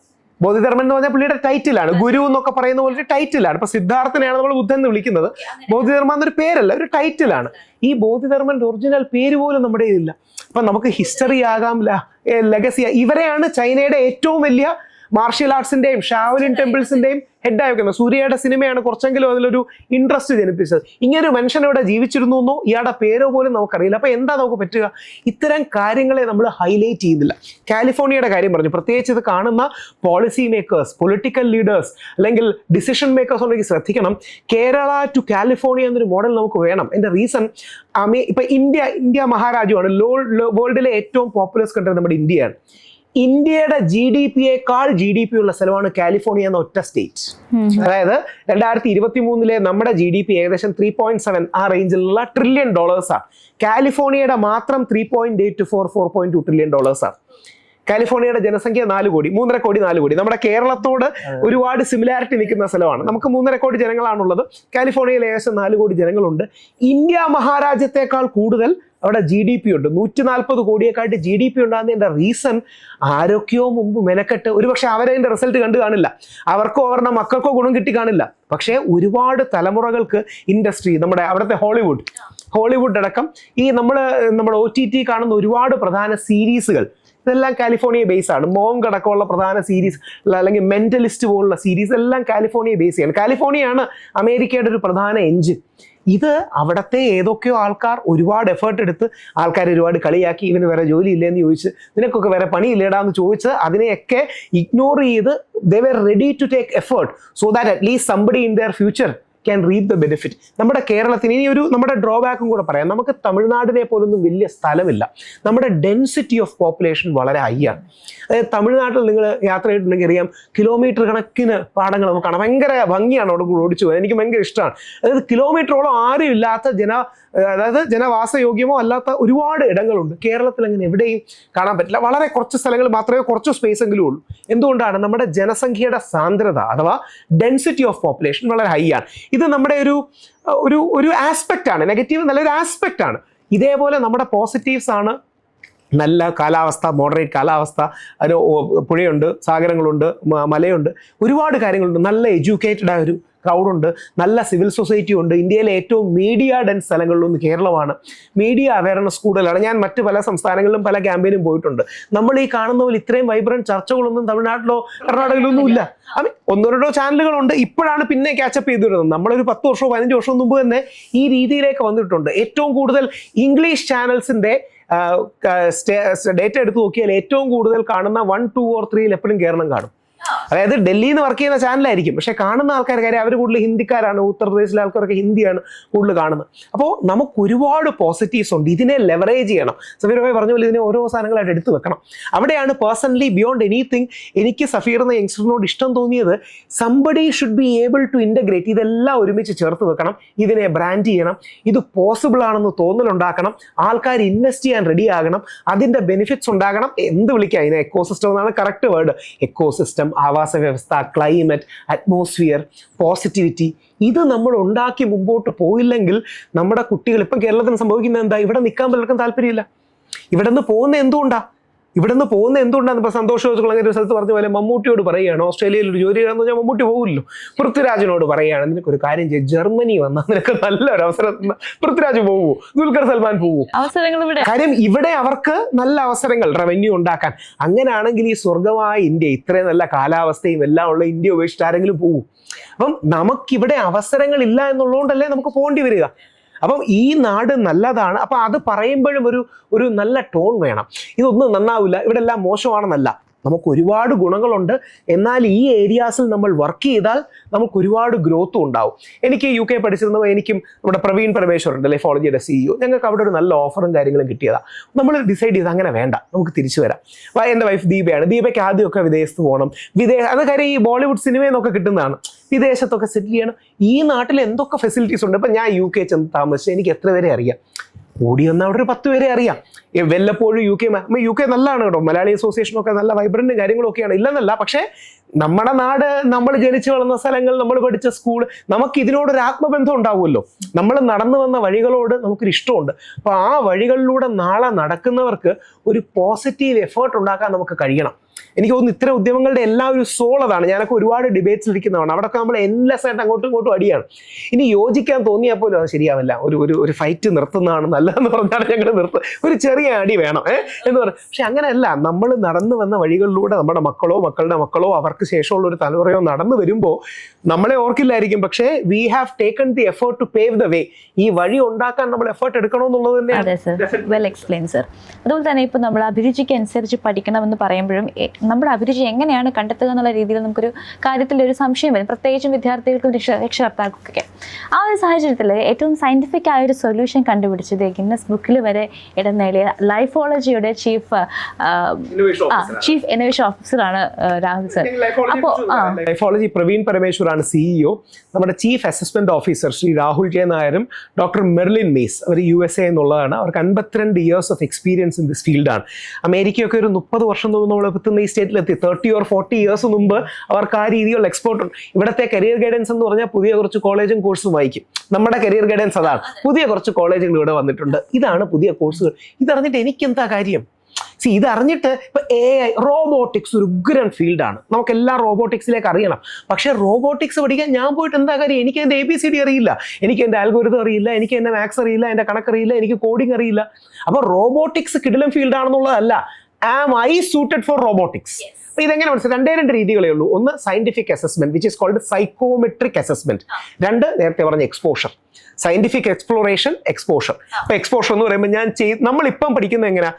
ബോധിധർമ്മൻ എന്ന് പറഞ്ഞാൽ പുള്ളിയുടെ ടൈറ്റിലാണ്, ഗുരു എന്നൊക്കെ പറയുന്ന പോലെ ടൈറ്റിലാണ്. ഇപ്പൊ സിദ്ധാർത്ഥനെയാണ് നമ്മൾ ബുദ്ധൻ എന്ന് വിളിക്കുന്നത്. ബോധിധർമ്മ എന്നൊരു പേരല്ല, ഒരു ടൈറ്റിലാണ്. ഈ ബോധിധർമ്മന്റെ ഒറിജിനൽ പേര് പോലും നമ്മുടെ ഇല്ല. അപ്പൊ നമുക്ക് ഹിസ്റ്ററി ആകാം, ലെഗസി. ഇവരെയാണ് ചൈനയുടെ ഏറ്റവും വലിയ മാർഷ്യൽ ആർട്സിന്റെയും ഷാവലിൻ ടെമ്പിൾസിന്റെയും ഹെഡായി വെക്കുന്നത്. സൂര്യയുടെ സിനിമയാണ് കുറച്ചെങ്കിലും അതിലൊരു ഇൻട്രസ്റ്റ് ജനിപ്പിച്ചത്. ഇങ്ങനൊരു മനുഷ്യൻ ഇവിടെ ജീവിച്ചിരുന്നു എന്നോ ഇയാളുടെ പേരോ പോലും നമുക്കറിയില്ല. അപ്പൊ എന്താ നമുക്ക് പറ്റുക? ഇത്തരം കാര്യങ്ങളെ നമ്മൾ ഹൈലൈറ്റ് ചെയ്യുന്നില്ല. കാലിഫോർണിയയുടെ കാര്യം പറഞ്ഞു, പ്രത്യേകിച്ച് ഇത് കാണുന്ന പോളിസി മേക്കേഴ്സ്, പൊളിറ്റിക്കൽ ലീഡേഴ്സ് അല്ലെങ്കിൽ ഡിസിഷൻ മേക്കേഴ്സ് ഉണ്ടെങ്കിൽ ശ്രദ്ധിക്കണം. കേരള ടു കാലിഫോർണിയ എന്നൊരു മോഡൽ നമുക്ക് വേണം. എൻ്റെ റീസൺ, ഇപ്പൊ ഇന്ത്യ മഹാരാജ്യമാണ്. വേൾഡിലെ ഏറ്റവും പോപ്പുലസ് കൺട്രി നമ്മുടെ ഇന്ത്യയാണ്. ഇന്ത്യയുടെ GDP-യേക്കാൾ GDP ഉള്ള സ്ഥലമാണ് കാലിഫോർണിയ എന്ന ഒറ്റ സ്റ്റേറ്റ്. അതായത് 2023 നമ്മുടെ GDP ഏകദേശം 3.7 ആ റേഞ്ചിലുള്ള $1 ട്രില്യൺ ആണ്. കാലിഫോർണിയയുടെ മാത്രം 3.8 to 4.2 ട്രില്യൺ ആണ്. കാലിഫോർണിയയുടെ ജനസംഖ്യ 4 കോടി, 3.5 കോടി, 4 കോടി. നമ്മുടെ കേരളത്തോട് ഒരുപാട് സിമിലാരിറ്റി നിൽക്കുന്ന സ്ഥലമാണ്. നമുക്ക് 3.5 കോടി ജനങ്ങളാണുള്ളത്. കാലിഫോർണിയയിൽ ഏകദേശം 4 കോടി ജനങ്ങളുണ്ട്. ഇന്ത്യ മഹാരാജ്യത്തെക്കാൾ കൂടുതൽ അവിടെ GDP ഉണ്ട്. 140 കോടിയെക്കാട്ട് GDP ഉണ്ടാകുന്നതിൻ്റെ റീസൺ ആരൊക്കെയോ മുമ്പ് മെനക്കെട്ട്, ഒരുപക്ഷെ അവരതിൻ്റെ റിസൾട്ട് കണ്ടു കാണില്ല, അവർക്കോ അവരുടെ മക്കൾക്കോ ഗുണം കിട്ടി കാണില്ല. പക്ഷേ ഒരുപാട് തലമുറകൾക്ക് ഇൻഡസ്ട്രി, നമ്മുടെ അവിടുത്തെ ഹോളിവുഡ് അടക്കം ഈ നമ്മുടെ OTT കാണുന്ന ഒരുപാട് പ്രധാന സീരീസുകൾ ഇതെല്ലാം കാലിഫോർണിയ ബേസ് ആണ്. മോങ്ക് അടക്കമുള്ള പ്രധാന സീരീസ് അല്ലെങ്കിൽ മെന്റലിസ്റ്റ് പോലുള്ള സീരീസ് എല്ലാം കാലിഫോർണിയ ബേസ് ചെയ്യാണ്. കാലിഫോർണിയയാണ് അമേരിക്കയുടെ ഒരു പ്രധാന എഞ്ചിൻ. ഇത് അവിടുത്തെ ഏതൊക്കെയോ ആൾക്കാർ ഒരുപാട് എഫേർട്ട് എടുത്ത് ആൾക്കാർ ഒരുപാട് കളിയാക്കി, ഇവന് വേറെ ജോലി ഇല്ലെന്ന് ചോദിച്ച്, നിനക്കൊക്കെ വേറെ പണി ഇല്ലേടാന്ന് ചോദിച്ച് അതിനെയൊക്കെ ഇഗ്നോർ ചെയ്ത് they were ready to take effort so that at least somebody in their future can reap the benefit. നമ്മുടെ കേരളത്തിന് ഇനി നമ്മുടെ ഡ്രോബാക്കും കൂടെ പറയാം. നമുക്ക് തമിഴ്നാടിനെ പോലൊന്നും വലിയ സ്ഥലമില്ല. നമ്മുടെ ഡെൻസിറ്റി ഓഫ് പോപ്പുലേഷൻ വളരെ ഹൈ ആണ്. അതായത് തമിഴ്നാട്ടിൽ നിങ്ങൾ യാത്ര ചെയ്തിട്ടുണ്ടെങ്കിൽ അറിയാം, കിലോമീറ്റർ കണക്കിന് പാടങ്ങൾ നമുക്ക് കാണാം. ഭയങ്കര ഭംഗിയാണ് അവിടെ കൂടെ ഓടിച്ചു പോകാൻ. എനിക്ക് ഭയങ്കര ഇഷ്ടമാണ്. അതായത് കിലോമീറ്ററോളം ആരും ഇല്ലാത്ത അതായത് ജനവാസയോഗ്യമോ അല്ലാത്ത ഒരുപാട് ഇടങ്ങളുണ്ട്. കേരളത്തിൽ അങ്ങനെ എവിടെയും കാണാൻ പറ്റില്ല. വളരെ കുറച്ച് സ്ഥലങ്ങൾ മാത്രമേ കുറച്ച് സ്പേസ് എങ്കിലും ഉള്ളൂ. എന്തുകൊണ്ടാണ്? നമ്മുടെ ജനസംഖ്യയുടെ സാന്ദ്രത അഥവാ ഡെൻസിറ്റി ഓഫ് പോപ്പുലേഷൻ വളരെ ഹൈ ആണ്. ഇത് നമ്മുടെ ഒരു ആസ്പെക്റ്റ് ആണ്. നെഗറ്റീവ് നല്ലൊരു ആസ്പെക്റ്റ് ആണ്. ഇതേപോലെ നമ്മുടെ പോസിറ്റീവ്സ് ആണ് നല്ല കാലാവസ്ഥ, മോഡറേറ്റ് കാലാവസ്ഥ, അതിന് പുഴയുണ്ട്, സാഗരങ്ങളുണ്ട്, മലയുണ്ട്, ഒരുപാട് കാര്യങ്ങളുണ്ട്. നല്ല എഡ്യൂക്കേറ്റഡ് ആയ ഒരു ക്രൗഡുണ്ട്, നല്ല സിവിൽ സൊസൈറ്റി ഉണ്ട്. ഇന്ത്യയിലെ ഏറ്റവും മീഡിയ ഡെൻസ് സ്ഥലങ്ങളിലൊന്ന് കേരളമാണ്. മീഡിയ അവയർനെസ് കൂടുതലാണ്. ഞാൻ മറ്റ് പല സംസ്ഥാനങ്ങളിലും പല ക്യാമ്പയിനും പോയിട്ടുണ്ട്. നമ്മൾ ഈ കാണുന്ന പോലെ ഇത്രയും വൈബ്രന്റ് ചർച്ചകളൊന്നും തമിഴ്നാട്ടിലോ കർണാടകയിലൊന്നും ഇല്ല. ഒന്നോ രണ്ടോ ചാനലുകളുണ്ട്. ഇപ്പോഴാണ് പിന്നെ ക്യാച്ചപ്പ് ചെയ്തു വരുന്നത്. നമ്മളൊരു 10 വർഷമോ 15 വർഷമോ മുമ്പ് തന്നെ ഈ രീതിയിലേക്ക് വന്നിട്ടുണ്ട്. ഏറ്റവും കൂടുതൽ ഇംഗ്ലീഷ് ചാനൽസിന്റെ ഡേറ്റ എടുത്ത് നോക്കിയാൽ ഏറ്റവും കൂടുതൽ കാണുന്ന 1, 2 or 3 എപ്പോഴും കേരളം കാണും. അതായത് ഡൽഹിയിൽ നിന്ന് വർക്ക് ചെയ്യുന്ന ചാനലായിരിക്കും, പക്ഷെ കാണുന്ന ആൾക്കാർ കാര്യം അവർ കൂടുതൽ ഹിന്ദിക്കാരാണ്. ഉത്തർപ്രദേശിലെ ആൾക്കാരൊക്കെ ഹിന്ദിയാണ് കൂടുതൽ കാണുന്നത്. അപ്പോൾ നമുക്ക് ഒരുപാട് പോസിറ്റീവ്സ് ഉണ്ട്. ഇതിനെ ലെവറേജ് ചെയ്യണം. സഫീർ ഭായി പറഞ്ഞ പോലെ ഇതിനെ ഓരോ സാധനങ്ങളായിട്ട് എടുത്തു വെക്കണം. അവിടെയാണ് പേഴ്സണലി ബിയോണ്ട് എനിത്തിങ് എനിക്ക് സഫീർ എന്ന യങ്സ്റ്ററിനോട് ഇഷ്ടം തോന്നിയത്. Somebody should be able to integrate. ഇതെല്ലാം ഒരുമിച്ച് ചേർത്ത് വെക്കണം. ഇതിനെ ബ്രാൻഡ് ചെയ്യണം. ഇത് പോസിബിൾ ആണെന്ന് തോന്നലുണ്ടാക്കണം. ആൾക്കാർ ഇൻവെസ്റ്റ് ചെയ്യാൻ റെഡി ആകണം. അതിൻ്റെ ബെനിഫിറ്റ്സ് ഉണ്ടാകണം. എന്ത് വിളിക്കുക, അതിനെ എക്കോസിസ്റ്റം എന്നാണ് കറക്റ്റ് വേർഡ്. എക്കോസിസ്റ്റം, ആവാസ വ്യവസ്ഥ, ക്ലൈമറ്റ്, അറ്റ്മോസ്ഫിയർ, പോസിറ്റിവിറ്റി, ഇത് നമ്മൾ ഉണ്ടാക്കി മുമ്പോട്ട് പോയില്ലെങ്കിൽ നമ്മുടെ കുട്ടികൾ ഇപ്പം കേരളത്തിന് സംഭവിക്കുന്നത് എന്താ? ഇവിടെ നിൽക്കാൻ പലർക്കും താല്പര്യമില്ല. ഇവിടെ നിന്ന് പോകുന്ന എന്തുകൊണ്ടാണ് ഇപ്പൊ സന്തോഷ് അങ്ങനെ ഒരു സ്ഥലത്ത് പറഞ്ഞ പോലെ മമ്മൂട്ടിയോട് പറയുകയാണ് ഓസ്ട്രേലിയയിൽ ഒരു ജോലി ചെയ്യാന്ന് പറഞ്ഞാൽ മമ്മൂട്ടി പോകില്ലല്ലോ. പൃഥ്വിരാജിനോട് പറയുകയാണ് നിനക്കൊരു കാര്യം ചെയ്യും, ജർമ്മനി വന്നാൽ നിനക്ക് നല്ലൊരു അവസരം. പൃഥ്വിരാജ് പോവൂ, ദുൽഖർ സൽമാൻ പോവൂ. കാര്യം ഇവിടെ അവർക്ക് നല്ല അവസരങ്ങൾ, റവന്യൂ ഉണ്ടാക്കാൻ. അങ്ങനെയാണെങ്കിൽ ഈ സ്വർഗമായ ഇന്ത്യ, ഇത്രയും നല്ല കാലാവസ്ഥയും എല്ലാം ഉള്ള ഇന്ത്യ ഉപേക്ഷിച്ച് ആരെങ്കിലും പോകൂ? അപ്പം നമുക്കിവിടെ അവസരങ്ങൾ ഇല്ല എന്നുള്ളതുകൊണ്ടല്ലേ നമുക്ക് പോകേണ്ടി വരിക. അപ്പം ഈ നാട് നല്ലതാണ്. അപ്പം അത് പറയുമ്പോഴും ഒരു നല്ല ടോൺ വേണം. ഇതൊന്നും നന്നാവില്ല, ഇവിടെ എല്ലാം മോശമാണെന്നല്ല. നമുക്ക് ഒരുപാട് ഗുണങ്ങളുണ്ട്. എന്നാൽ ഈ ഏരിയാസിൽ നമ്മൾ വർക്ക് ചെയ്താൽ നമുക്ക് ഒരുപാട് ഗ്രോത്തും ഉണ്ടാവും. എനിക്ക് UK പഠിച്ചിരുന്നപ്പോൾ എനിക്കും നമ്മുടെ പ്രവീൺ പരമേശ്വറുണ്ട്, ലൈഫോളജിയുടെ CEO, ഞങ്ങൾക്ക് അവിടെ ഒരു നല്ല ഓഫറും കാര്യങ്ങളും കിട്ടിയതാണ്. നമ്മൾ ഡിസൈഡ് ചെയ്ത് അങ്ങനെ വേണ്ട, നമുക്ക് തിരിച്ചു വരാം. എൻ്റെ വൈഫ് ദീപയാണ്. ദീപയ്ക്ക് ആദ്യമൊക്കെ വിദേശത്ത് പോകണം. അത് കാര്യം ഈ ബോളിവുഡ് സിനിമയിൽ നിന്നൊക്കെ കിട്ടുന്നതാണ്. വിദേശത്തൊക്കെ സെറ്റിൽ ചെയ്യണം. ഈ നാട്ടിൽ എന്തൊക്കെ ഫെസിലിറ്റീസ് ഉണ്ട്. ഇപ്പം ഞാൻ UK ചെന്ന് താമസിച്ച് എനിക്ക് എത്ര പേരെ അറിയാം? കൂടി വന്നാൽ അവിടെ ഒരു 10 പേരെ അറിയാം. വല്ലപ്പോഴും UK നല്ലതാണ് കേട്ടോ. മലയാളി അസോസിയേഷനൊക്കെ നല്ല വൈബ്രന്റ് കാര്യങ്ങളൊക്കെയാണ്, ഇല്ലെന്നല്ല. പക്ഷേ നമ്മുടെ നാട്, നമ്മൾ ജനിച്ചു വളർന്ന സ്ഥലങ്ങൾ, നമ്മൾ പഠിച്ച സ്കൂൾ, നമുക്ക് ഇതിനോടൊരു ആത്മബന്ധം ഉണ്ടാവുമല്ലോ. നമ്മൾ നടന്നു വന്ന വഴികളോട് നമുക്കൊരു ഇഷ്ടമുണ്ട്. അപ്പോൾ ആ വഴികളിലൂടെ നാളെ നടക്കുന്നവർക്ക് ഒരു പോസിറ്റീവ് എഫേർട്ട് ഉണ്ടാക്കാൻ നമുക്ക് കഴിയണം. എനിക്ക് തോന്നുന്നു ഇത്തരം ഉദ്യമങ്ങളുടെ എല്ലാം ഒരു സോൾ അതാണ്. ഞാനൊക്കെ ഒരുപാട് ഡിബേറ്റ്സ് ഇരിക്കുന്നതാണ്. അവിടെയൊക്കെ നമ്മൾ എൻലെസ് ആയിട്ട് അങ്ങോട്ടും ഇങ്ങോട്ടും അടിയാണ്. ഇനി യോജിക്കാൻ തോന്നിയാൽ പോലും അത് ശരിയാവില്ല. ഒരു ഫൈറ്റ് നിർത്തുന്നതാണ് നല്ലതെന്ന് പറഞ്ഞാണ് ഞങ്ങൾ ഒരു ചെറിയ അടി വേണം എന്ന് പറയും. പക്ഷെ അങ്ങനെയല്ല. നമ്മൾ നടന്നു വന്ന വഴികളിലൂടെ നമ്മുടെ മക്കളോ മക്കളുടെ മക്കളോ അവർക്ക് ശേഷമുള്ള ഒരു തലമുറയോ നടന്നു വരുമ്പോൾ നമ്മളെ ഓർക്കില്ലായിരിക്കും. പക്ഷേ we have taken the effort to pave the way. ഈ വഴി ഉണ്ടാക്കാൻ നമ്മൾ എഫേർട്ട് എടുക്കണമെന്നുള്ളത് തന്നെയാണ്. Well explain sir. അതുപോലെ തന്നെ ഇപ്പം നമ്മൾ അഭിരുചിക്ക് അനുസരിച്ച് പഠിക്കണമെന്ന് പറയുമ്പോഴും നമ്മുടെ അഭിരുചി എങ്ങനെയാണ് കണ്ടെത്തുക എന്നുള്ള രീതിയിൽ നമുക്കൊരു കാര്യത്തിൽ ഒരു സംശയം വരും, പ്രത്യേകിച്ചും വിദ്യാർത്ഥികൾക്കും രക്ഷകർത്താക്കൾക്കൊക്കെ. ആ ഒരു സാഹചര്യത്തിൽ ഏറ്റവും സയന്റിഫിക് ആയ ഒരു സൊല്യൂഷൻ കണ്ടുപിടിച്ചത് ഗിന്നസ് ബുക്കിൽ വരെ ഇടം നേടിയ ലൈഫോളജിയുടെ ചീഫ് ഇന്നോവേഷൻ ഓഫീസറാണ് രാഹുൽ സർ. ലൈഫോളജി പ്രവീൺ പരമേശ്വറാണ് CEO. നമ്മുടെ chief assessment officer Shri Rahul J നായരും ഡോക്ടർ മെർലിൻ മേസ്, അവർ USA എന്നുള്ളതാണ്. അവർക്ക് 52 years of experience in this ഫീൽഡാണ്. അമേരിക്കയൊക്കെ ഒരു 30 വർഷം മുമ്പ് നമ്മൾ എത്തുന്ന ഈ സ്റ്റേറ്റിലെത്തി. 30 or 40 years മുമ്പ് അവർക്ക് ആ രീതിയിലുള്ള എക്സ്പോർട്ട് ഉണ്ട്. ഇവിടുത്തെ കരിയർ ഗൈഡൻസ് എന്ന് പറഞ്ഞാൽ പുതിയ കുറച്ച് കോളേജും കോഴ്സും വായിക്കും. നമ്മുടെ കരിയർ ഗൈഡൻസ് അതാണ്. പുതിയ കുറച്ച് കോളേജുകൾ ഇവിടെ വന്നിട്ടുണ്ട്. ഇതാണ് പുതിയ കോഴ്സുകൾ. ഇതറിഞ്ഞിട്ട് എനിക്കെന്താ കാര്യം? ഇതറിഞ്ഞിട്ട് ഇപ്പൊ AI, റോബോട്ടിക്സ് ഒരു ഉഗ്രൻ ഫീൽഡാണ്. നമുക്കെല്ലാം റോബോട്ടിക്സിലേക്ക് അറിയണം. പക്ഷെ റോബോട്ടിക്സ് പഠിക്കാൻ ഞാൻ പോയിട്ട് എന്താ കാര്യം? എനിക്ക് എൻ്റെ ABCD അറിയില്ല, എനിക്ക് എൻ്റെ ആൽഗോരിതം അറിയില്ല, എനിക്ക് എൻ്റെ മാത്സ് അറിയില്ല, എൻ്റെ കണക്കറിയില്ല, എനിക്ക് കോഡിംഗ് അറിയില്ല. അപ്പോൾ റോബോട്ടിക്സ് കിടിലം ഫീൽഡാണെന്നുള്ളതല്ല. Am I suited for robotics? അപ്പൊ ഇതെങ്ങനെ മനസ്സിലായി? രണ്ട് രീതികളേ ഉള്ളൂ. ഒന്ന് scientific assessment which is called psychometric assessment. രണ്ട് നേരത്തെ പറഞ്ഞ എക്സ്പോഷർ. Scientific exploration, exposure. അപ്പൊ എക്സ്പോഷർ എന്ന് പറയുമ്പോൾ നമ്മളിപ്പം പഠിക്കുന്നത് എങ്ങനെയാ,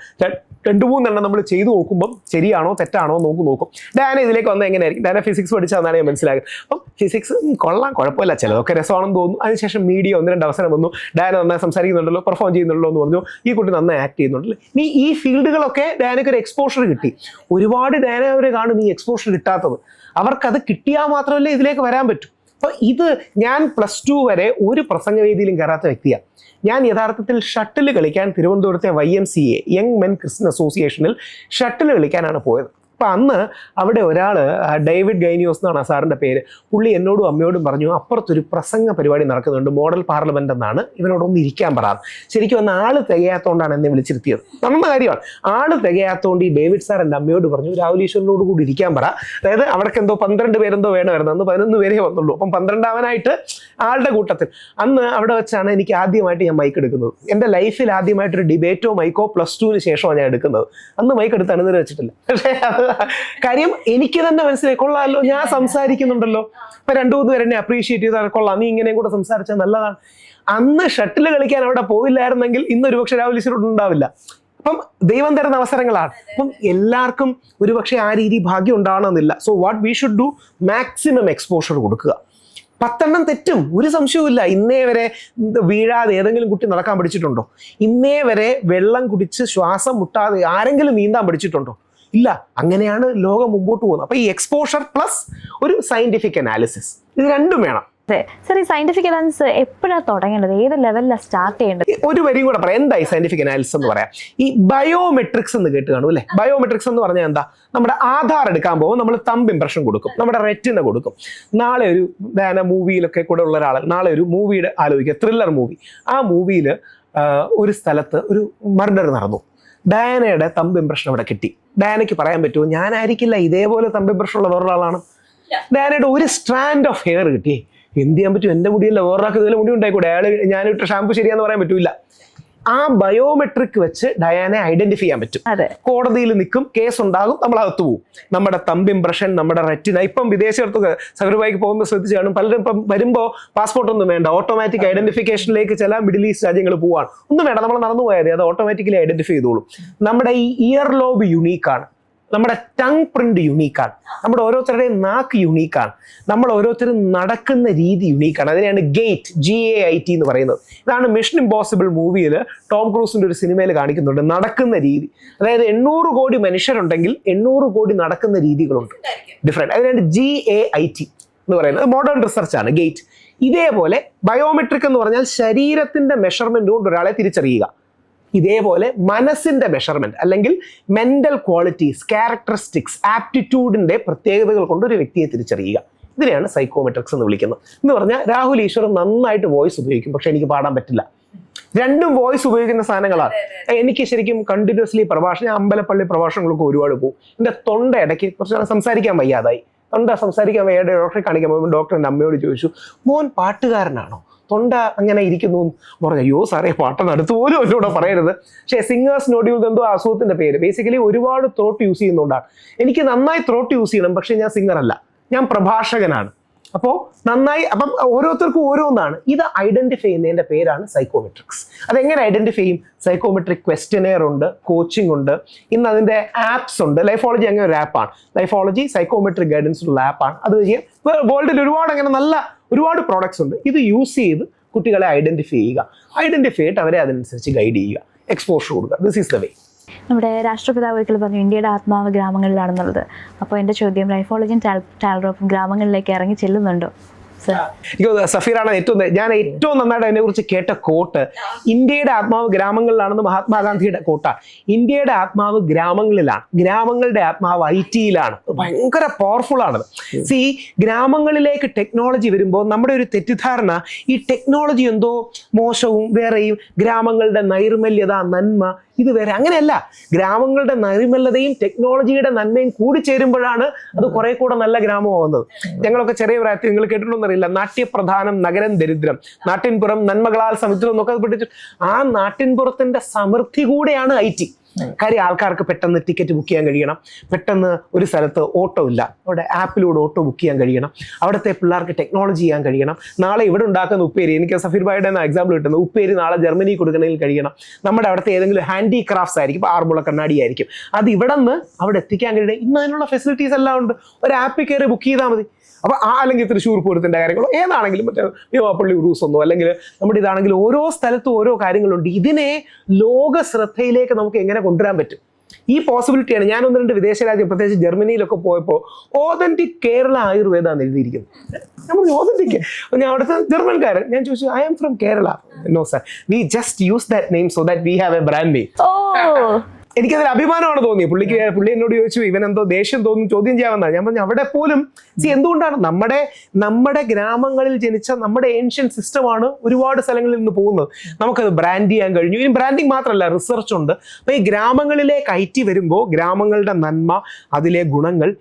2-3 നമ്മൾ ചെയ്തു നോക്കുമ്പോൾ ശരിയാണോ തെറ്റാണോ നോക്കും. ഡാന ഇതിലേക്ക് വന്നാൽ എങ്ങനെയായിരിക്കും, ഡാന ഫിസിക്സ് പഠിച്ചതെന്നാണ് ഞാൻ മനസ്സിലാക്കുന്നത്. അപ്പം ഫിസിക്സ് കൊള്ളാം, കുഴപ്പമില്ല, ചിലതൊക്കെ രസമാണെന്ന് തോന്നുന്നു. അതിനുശേഷം മീഡിയ 1-2 അവസരം വന്നു, ഡാന നന്നായി സംസാരിക്കുന്നുണ്ടല്ലോ, പെർഫോം ചെയ്യുന്നുണ്ടല്ലോ എന്ന് പറഞ്ഞു, ഈ കുട്ടി നന്നായി ആക്ട് ചെയ്യുന്നുണ്ടല്ലോ. ഈ ഫീൽഡുകളൊക്കെ ഡാനയ്ക്ക് ഒരു എക്സ്പോഷർ കിട്ടി. ഒരുപാട് ഡാന അവരെ കാണും ഈ എക്സ്പോഷർ കിട്ടാത്തത്. അവർക്കത് കിട്ടിയാൽ മാത്രമല്ലേ ഇതിലേക്ക് വരാൻ പറ്റൂ. അപ്പൊ ഞാൻ +2 വരെ ഒരു പ്രസംഗവേദിയിലും കയറാത്ത വ്യക്തിയാണ്. ഞാൻ യഥാർത്ഥത്തിൽ ഷട്ടിൽ കളിക്കാൻ തിരുവനന്തപുരത്തെ YMCA യങ് മെൻ ക്രിസ്ത്യൻ അസോസിയേഷനിൽ ഷട്ടിൽ കളിക്കാനാണ് പോയത്. അപ്പം അന്ന് അവിടെ ഒരാൾ, ഡേവിഡ് ഗൈനിയോസ് എന്നാണ് ആ സാറിൻ്റെ പേര്, പുള്ളി എന്നോടും അമ്മയോടും പറഞ്ഞു, അപ്പുറത്തൊരു പ്രസംഗ പരിപാടി നടക്കുന്നുണ്ട്, മോഡൽ പാർലമെന്റ് എന്നാണ്, ഇവനോടൊന്ന് ഇരിക്കാൻ പറയാം. ശരിക്കും അന്ന് ആള് തികയാത്തോണ്ടാണ് എന്നെ വിളിച്ചിരുത്തിയത്. നല്ല കാര്യമാണ്. ആള് തികയാത്തോണ്ട് ഈ ഡേവിഡ് സാർ എൻ്റെ അമ്മയോട് പറഞ്ഞു, രാഹുൽ ഈശ്വറിനോട് കൂടി ഇരിക്കാൻ പറ. അതായത് അവിടേക്ക് 12 പേരെന്തോ വേണമായിരുന്നു, അന്ന് 11 പേരേ വന്നുള്ളൂ. അപ്പം 12ാമനായിട്ട് ആളുടെ കൂട്ടത്തിൽ അന്ന് അവിടെ വെച്ചാണ് എനിക്ക് ആദ്യമായിട്ട് ഞാൻ മൈക്ക് എടുക്കുന്നത്. എൻ്റെ ലൈഫിൽ ആദ്യമായിട്ടൊരു ഡിബേറ്റോ മൈക്കോ +2-ന് ശേഷമാണ് ഞാൻ എടുക്കുന്നത്. അന്ന് മൈക്ക് എടുത്ത് അണിനിര വെച്ചിട്ടില്ല. പക്ഷേ കാര്യം എനിക്ക് തന്നെ മനസ്സിലായി, കൊള്ളാമല്ലോ, ഞാൻ സംസാരിക്കുന്നുണ്ടല്ലോ. ഇപ്പൊ 2-3 പേര് എന്നെ അപ്രീഷിയേറ്റ് ചെയ്താൽ കൊള്ളാം, നീ ഇങ്ങനെയും കൂടെ സംസാരിച്ചാൽ നല്ലതാണ്. അന്ന് ഷട്ടിൽ കളിക്കാൻ അവിടെ പോയില്ലായിരുന്നെങ്കിൽ ഇന്ന് ഒരുപക്ഷെ രാഹുൽ ഈശ്വർ ഉണ്ടാവില്ല. അപ്പം ദൈവം തരുന്ന അവസരങ്ങളാണ്. അപ്പം എല്ലാവർക്കും ഒരുപക്ഷെ ആ രീതി ഭാഗ്യം ഉണ്ടാവണമെന്നില്ല. So what we should do, maximum exposure കൊടുക്കുക. 10 തെറ്റും, ഒരു സംശയവുമില്ല. ഇന്നേ വരെ വീഴാതെ ഏതെങ്കിലും കുട്ടി നടക്കാൻ പഠിച്ചിട്ടുണ്ടോ? ഇന്നേ വരെ വെള്ളം കുടിച്ച് ശ്വാസം മുട്ടാതെ ആരെങ്കിലും നീന്താൻ പഠിച്ചിട്ടുണ്ടോ? ഇല്ല. അങ്ങനെയാണ് ലോകം മുമ്പോട്ട് പോകുന്നത്. അപ്പൊ ഈ എക്സ്പോഷർ പ്ലസ് ഒരു സയന്റിഫിക് അനാലിസിസ്, ഇത് രണ്ടും വേണം. സർ, ഈ സയന്റിഫിക് അനാലിസിസ് എപ്പോഴാണ് തുടങ്ങേണ്ടത്, ഏത് ലെവലിലാണ് സ്റ്റാർട്ട് ചെയ്യേണ്ടത്? ഒരു വരിയും കൂടെ പറയാം. എന്തായി സയന്റിഫിക് അനാലിസിസ് എന്ന് പറയാം? ഈ ബയോമെട്രിക്സ് എന്ന് കേട്ട് കാണും അല്ലേ? ബയോമെട്രിക്സ് എന്ന് പറഞ്ഞാൽ എന്താ? നമ്മുടെ ആധാർ എടുക്കാൻ പോകുമ്പോൾ നമ്മൾ തമ്പ് ഇംപ്രഷൻ കൊടുക്കും, നമ്മുടെ റെറ്റിന കൊടുക്കും. നാളെ ഒരു മൂവിയിലൊക്കെ കൂടെ ഉള്ള ഒരാൾ നാളെ ഒരു മൂവിയുടെ ആലോചിക്കുക, ത്രില്ലർ മൂവി. ആ മൂവിയിൽ ഒരു സ്ഥലത്ത് ഒരു മർഡർ നടന്നു. ഡയാനയുടെ തമ്പ് ഇംപ്രഷൻ അവിടെ കിട്ടി. ഡയാനയ്ക്ക് പറയാൻ പറ്റുമോ, ഞാനായിരിക്കില്ല, ഇതേപോലെ തമ്പ് ഇംപ്രഷൻ ഉള്ള വേറൊരാളാണ്. ഡയാനയുടെ ഒരു സ്ട്രാൻഡ് ഓഫ് ഹെയർ കിട്ടി. എന്ത് ചെയ്യാൻ പറ്റും? എൻ്റെ മുടിയല്ല, വേറൊരാൾക്ക് ഇതുപോലെ മുടി ഉണ്ടായിക്കൂടെ, അയാൾ ഞാനിട്ട് ഷാമ്പു ശരിയാന്ന് പറയാൻ പറ്റൂല. ആ ബയോമെട്രിക് വെച്ച് ഡയാനെ ഐഡന്റിഫൈ ചെയ്യാൻ പറ്റും. കോടതിയിൽ നിൽക്കും, കേസ് ഉണ്ടാകും, നമ്മൾ അകത്ത് പോകും. നമ്മുടെ തമ്പ് ഇംപ്രഷൻ, നമ്മുടെ റെറ്റിന. ഇപ്പം വിദേശത്ത് സൗരഭായിക്ക് പോകുമ്പോൾ ശ്രദ്ധിച്ച് കാണും, പലരും ഇപ്പം വരുമ്പോൾ പാസ്പോർട്ട് ഒന്നും വേണ്ട, ഓട്ടോമാറ്റിക് ഐഡന്റിഫിക്കേഷനിലേക്ക് ചില മിഡിൽ ഈസ്റ്റ് രാജ്യങ്ങൾ പോവാണ്. ഒന്നും വേണ്ട, നമ്മൾ നടന്നു പോയാൽ അത് ഓട്ടോമാറ്റിക്കലി ഐഡന്റിഫൈ ചെയ്തോളും. നമ്മുടെ ഈ ഇയർ ലോബ് യുണീക്കാണ്, നമ്മുടെ ടങ് പ്രിന്റ് യുണീക്കാണ്, നമ്മുടെ ഓരോരുത്തരുടെയും നാക്ക് യുണീക്കാണ്, നമ്മൾ ഓരോരുത്തരും നടക്കുന്ന രീതി യുണീക്കാണ്. അതിനെയാണ് ഗെയ്റ്റ്, GAIT എന്ന് പറയുന്നത്. ഇതാണ് മിഷൻ ഇമ്പോസിബിൾ മൂവിയിൽ ടോം ക്രൂസിന്റെ ഒരു സിനിമയിൽ കാണിക്കുന്നുണ്ട്, നടക്കുന്ന രീതി. അതായത് 800 കോടി മനുഷ്യരുണ്ടെങ്കിൽ 800 കോടി നടക്കുന്ന രീതികളുണ്ട്, ഡിഫറെന്റ്. അതിനാണ് GAIT എന്ന് പറയുന്നത്. മോഡേൺ റിസർച്ചാണ് ഗെയ്റ്റ്. ഇതേപോലെ ബയോമെട്രിക് എന്ന് പറഞ്ഞാൽ ശരീരത്തിന്റെ മെഷർമെന്റ് കൊണ്ട് ഒരാളെ തിരിച്ചറിയുക. ഇതേപോലെ മനസ്സിന്റെ മെഷർമെന്റ് അല്ലെങ്കിൽ മെന്റൽ ക്വാളിറ്റീസ്, ക്യാരക്ടറിസ്റ്റിക്സ്, ആപ്റ്റിറ്റ്യൂഡിന്റെ പ്രത്യേകതകൾ കൊണ്ട് ഒരു വ്യക്തിയെ തിരിച്ചറിയുക. ഇതിനെയാണ് സൈക്കോമെട്രിക്സ് എന്ന് വിളിക്കുന്നത്. എന്ന് പറഞ്ഞാൽ രാഹുൽ ഈശ്വർ നന്നായിട്ട് വോയിസ് ഉപയോഗിക്കും, പക്ഷെ എനിക്ക് പാടാൻ പറ്റില്ല. രണ്ടും വോയിസ് ഉപയോഗിക്കുന്ന സാധനങ്ങളാണ്. എനിക്ക് ശരിക്കും കണ്ടിന്യൂസ്ലി പ്രഭാഷണം, അമ്പലപ്പള്ളി പ്രഭാഷണങ്ങളൊക്കെ ഒരുപാട് പോകും. എൻ്റെ തൊണ്ട ഇടയ്ക്ക് കുറച്ച് സംസാരിക്കാൻ വയ്യാതായി. തൊണ്ട സംസാരിക്കാൻ വയ്യാതെ ഡോക്ടറെ കാണിക്കാൻ പോകുമ്പോൾ ഡോക്ടർ എൻ്റെ അമ്മയോട് ചോദിച്ചു, മോൻ പാട്ടുകാരനാണോ, തൊണ്ട അങ്ങനെ ഇരിക്കുന്നു പറഞ്ഞു. അയ്യോ സാറേ, പാട്ടെന്ന് അടുത്ത് പോലും എന്നോട് പറയരുത്. പക്ഷേ സിംഗേഴ്സ് നോഡ്യൂൾ എന്തോ അസുഖത്തിന്റെ പേര്. ബേസിക്കലി ഒരുപാട് ത്രോട്ട് യൂസ് ചെയ്യുന്നതുകൊണ്ടാണ്. എനിക്ക് നന്നായി ത്രോട്ട് യൂസ് ചെയ്യണം, പക്ഷെ ഞാൻ സിംഗർ അല്ല, ഞാൻ പ്രഭാഷകനാണ്. അപ്പോൾ നന്നായി, അപ്പം ഓരോരുത്തർക്കും ഓരോന്നാണ്. ഇത് ഐഡന്റിഫൈ ചെയ്യുന്നതിന്റെ പേരാണ് സൈക്കോമെട്രിക്സ്. അതെങ്ങനെ ഐഡന്റിഫൈ ചെയ്യും? സൈക്കോമെട്രിക് ക്വസ്റ്റനെയർ ഉണ്ട്, കോച്ചിങ് ഉണ്ട്, ഇന്ന് അതിന്റെ ആപ്സ് ഉണ്ട്. ലൈഫോളജി അങ്ങനെ ഒരു ആപ്പാണ്. ലൈഫോളജി സൈക്കോമെട്രിക് ഗൈഡൻസ് ഉള്ള ആപ്പാണ്. അത് വേൾഡിൽ ഒരുപാട് അങ്ങനെ നല്ല ഒരുപാട് പ്രോഡക്ട്സ് ഉണ്ട്. ഇത് യൂസ് ചെയ്ത് കുട്ടികളെ ഐഡന്റിഫൈ ചെയ്യുക, ഐഡന്റിഫൈ ചെയ്തിട്ട് അവരെ അതിനനുസരിച്ച് ഗൈഡ് ചെയ്യുക, എക്സ്പോഷർ കൊടുക്കുക. This is the way. നമ്മുടെ രാഷ്ട്രപിതാവ് ഒരിക്കൽ പറഞ്ഞു ഇന്ത്യയുടെ ആത്മാവ് ഗ്രാമങ്ങളിലാണെന്നുള്ളത്. അപ്പോൾ എൻ്റെ ചോദ്യം, ലൈഫോളജിയും ടാൽറോപ്പും ഗ്രാമങ്ങളിലേക്ക് ഇറങ്ങി ചെല്ലുന്നുണ്ടോ? സഫീറാണ് ഞാൻ ഏറ്റവും നന്നായിട്ട് അതിനെ കുറിച്ച് കേട്ട കോട്ട്. ഇന്ത്യയുടെ ആത്മാവ് ഗ്രാമങ്ങളിലാണെന്ന് മഹാത്മാഗാന്ധിയുടെ കോട്ടാണ്. ഇന്ത്യയുടെ ആത്മാവ് ഗ്രാമങ്ങളിലാണ്, ഗ്രാമങ്ങളുടെ ആത്മാവ് IT-യിലാണ്. ഭയങ്കര പവർഫുൾ ആണത്. സി, ഗ്രാമങ്ങളിലേക്ക് ടെക്നോളജി വരുമ്പോൾ നമ്മുടെ ഒരു തെറ്റിദ്ധാരണ ഈ ടെക്നോളജി എന്തോ മോശവും വേറെയും, ഗ്രാമങ്ങളുടെ നൈർമല്യത, നന്മ ഇത് വേറെ. അങ്ങനെയല്ല. ഗ്രാമങ്ങളുടെ നൈർമല്യതയും ടെക്നോളജിയുടെ നന്മയും കൂടി ചേരുമ്പോഴാണ് അത് കുറെ കൂടെ നല്ല ഗ്രാമമാവുന്നത്. ഞങ്ങളൊക്കെ ചെറിയ പ്രായത്തിൽ, നിങ്ങൾ കേട്ടിട്ടുണ്ടെന്നറിയില്ല, നാട്യപ്രധാനം നഗരം ദരിദ്രം, നാട്ടിൻപുറം നന്മകളാൽ സമുദ്രം എന്നൊക്കെ പഠിച്ചു. ആ നാട്ടിൻപുറത്തിന്റെ സമൃദ്ധി കൂടെയാണ് IT. കാര്യം ആൾക്കാർക്ക് പെട്ടെന്ന് ടിക്കറ്റ് ബുക്ക് ചെയ്യാൻ കഴിയണം, പെട്ടെന്ന് ഒരു സ്ഥലത്ത് ഓട്ടോ ഇല്ല, അവിടെ ആപ്പിലൂടെ ഓട്ടോ ബുക്ക് ചെയ്യാൻ കഴിയണം, അവിടുത്തെ പിള്ളേർക്ക് ടെക്നോളജി ചെയ്യാൻ കഴിയണം, നാളെ ഇവിടെ ഉണ്ടാക്കുന്ന ഉപ്പേരി, എനിക്ക് സഫീർ ഭായിയുടെ എക്സാമ്പിൾ കിട്ടുന്നത്, ഉപ്പേരി നാളെ ജർമ്മനി കൊടുക്കണമെങ്കിൽ കഴിയണം, നമ്മുടെ അവിടുത്തെ ഏതെങ്കിലും ഹാൻഡിക്രാഫ്റ്റ്സ് ആയിരിക്കും, ആർമുള കണ്ണാടി ആയിരിക്കും, അത് ഇവിടെ നിന്ന് അവിടെ എത്തിക്കാൻ കഴിയണം. ഇന്ന് അതിനുള്ള ഫെസിലിറ്റീസ് എല്ലാം ഉണ്ട്. ഒരു ആപ്പിൽ കയറി ബുക്ക് ചെയ്താൽ മതി. അപ്പോൾ അല്ലെങ്കിൽ തൃശ്ശൂർ പൂരത്തിൻ്റെ കാര്യങ്ങളോ ഏതാണെങ്കിലും മറ്റേ ഭീമാപ്പള്ളി ഉറൂസൊന്നോ അല്ലെങ്കിൽ നമ്മുടെ ഇതാണെങ്കിലും ഓരോ സ്ഥലത്തും ഓരോ കാര്യങ്ങളുണ്ട്. ഇതിനെ ലോക ശ്രദ്ധയിലേക്ക് നമുക്ക് എങ്ങനെ കൊണ്ടുവരാൻ പറ്റും? ഈ പോസിബിലിറ്റിയാണ്. ഞാൻ 1-2 വിദേശ രാജ്യം പ്രത്യേകിച്ച് ജർമ്മനിയിലൊക്കെ പോയപ്പോൾ ഓതന്റിക് കേരള ആയുർവേദ എന്ന് എഴുതിയിരിക്കുന്നു. നമ്മൾ ഓതന്റിക്, ഞാൻ അവിടുത്തെ ജർമ്മൻകാരൻ, ഞാൻ ചോദിച്ചു I am from Kerala. No sir, we just use that name so that we have a brand name. എനിക്കതിൽ അഭിമാനമാണ് തോന്നിയത്. പുള്ളി എന്നോട് ചോദിച്ചു ഇവനെന്തോ ദേഷ്യം തോന്നും ചോദ്യം ചെയ്യാമെന്നാണ്. ഞാൻ പറഞ്ഞു അവിടെ പോലും എന്തുകൊണ്ടാണ് നമ്മുടെ ഗ്രാമങ്ങളിൽ ജനിച്ച നമ്മുടെ ഏൻഷ്യൻ സിസ്റ്റമാണ് ഒരുപാട് സ്ഥലങ്ങളിൽ നിന്ന് പോകുന്നത്. നമുക്കത് ബ്രാൻഡ് ചെയ്യാൻ കഴിഞ്ഞു. ഇനി ബ്രാൻഡിങ് മാത്രമല്ല, റിസർച്ച് ഉണ്ട്. അപ്പോൾ ഈ ഗ്രാമങ്ങളിലേക്ക് ഐറ്റി വരുമ്പോൾ ഗ്രാമങ്ങളുടെ നന്മ, അതിലെ ഗുണങ്ങൾ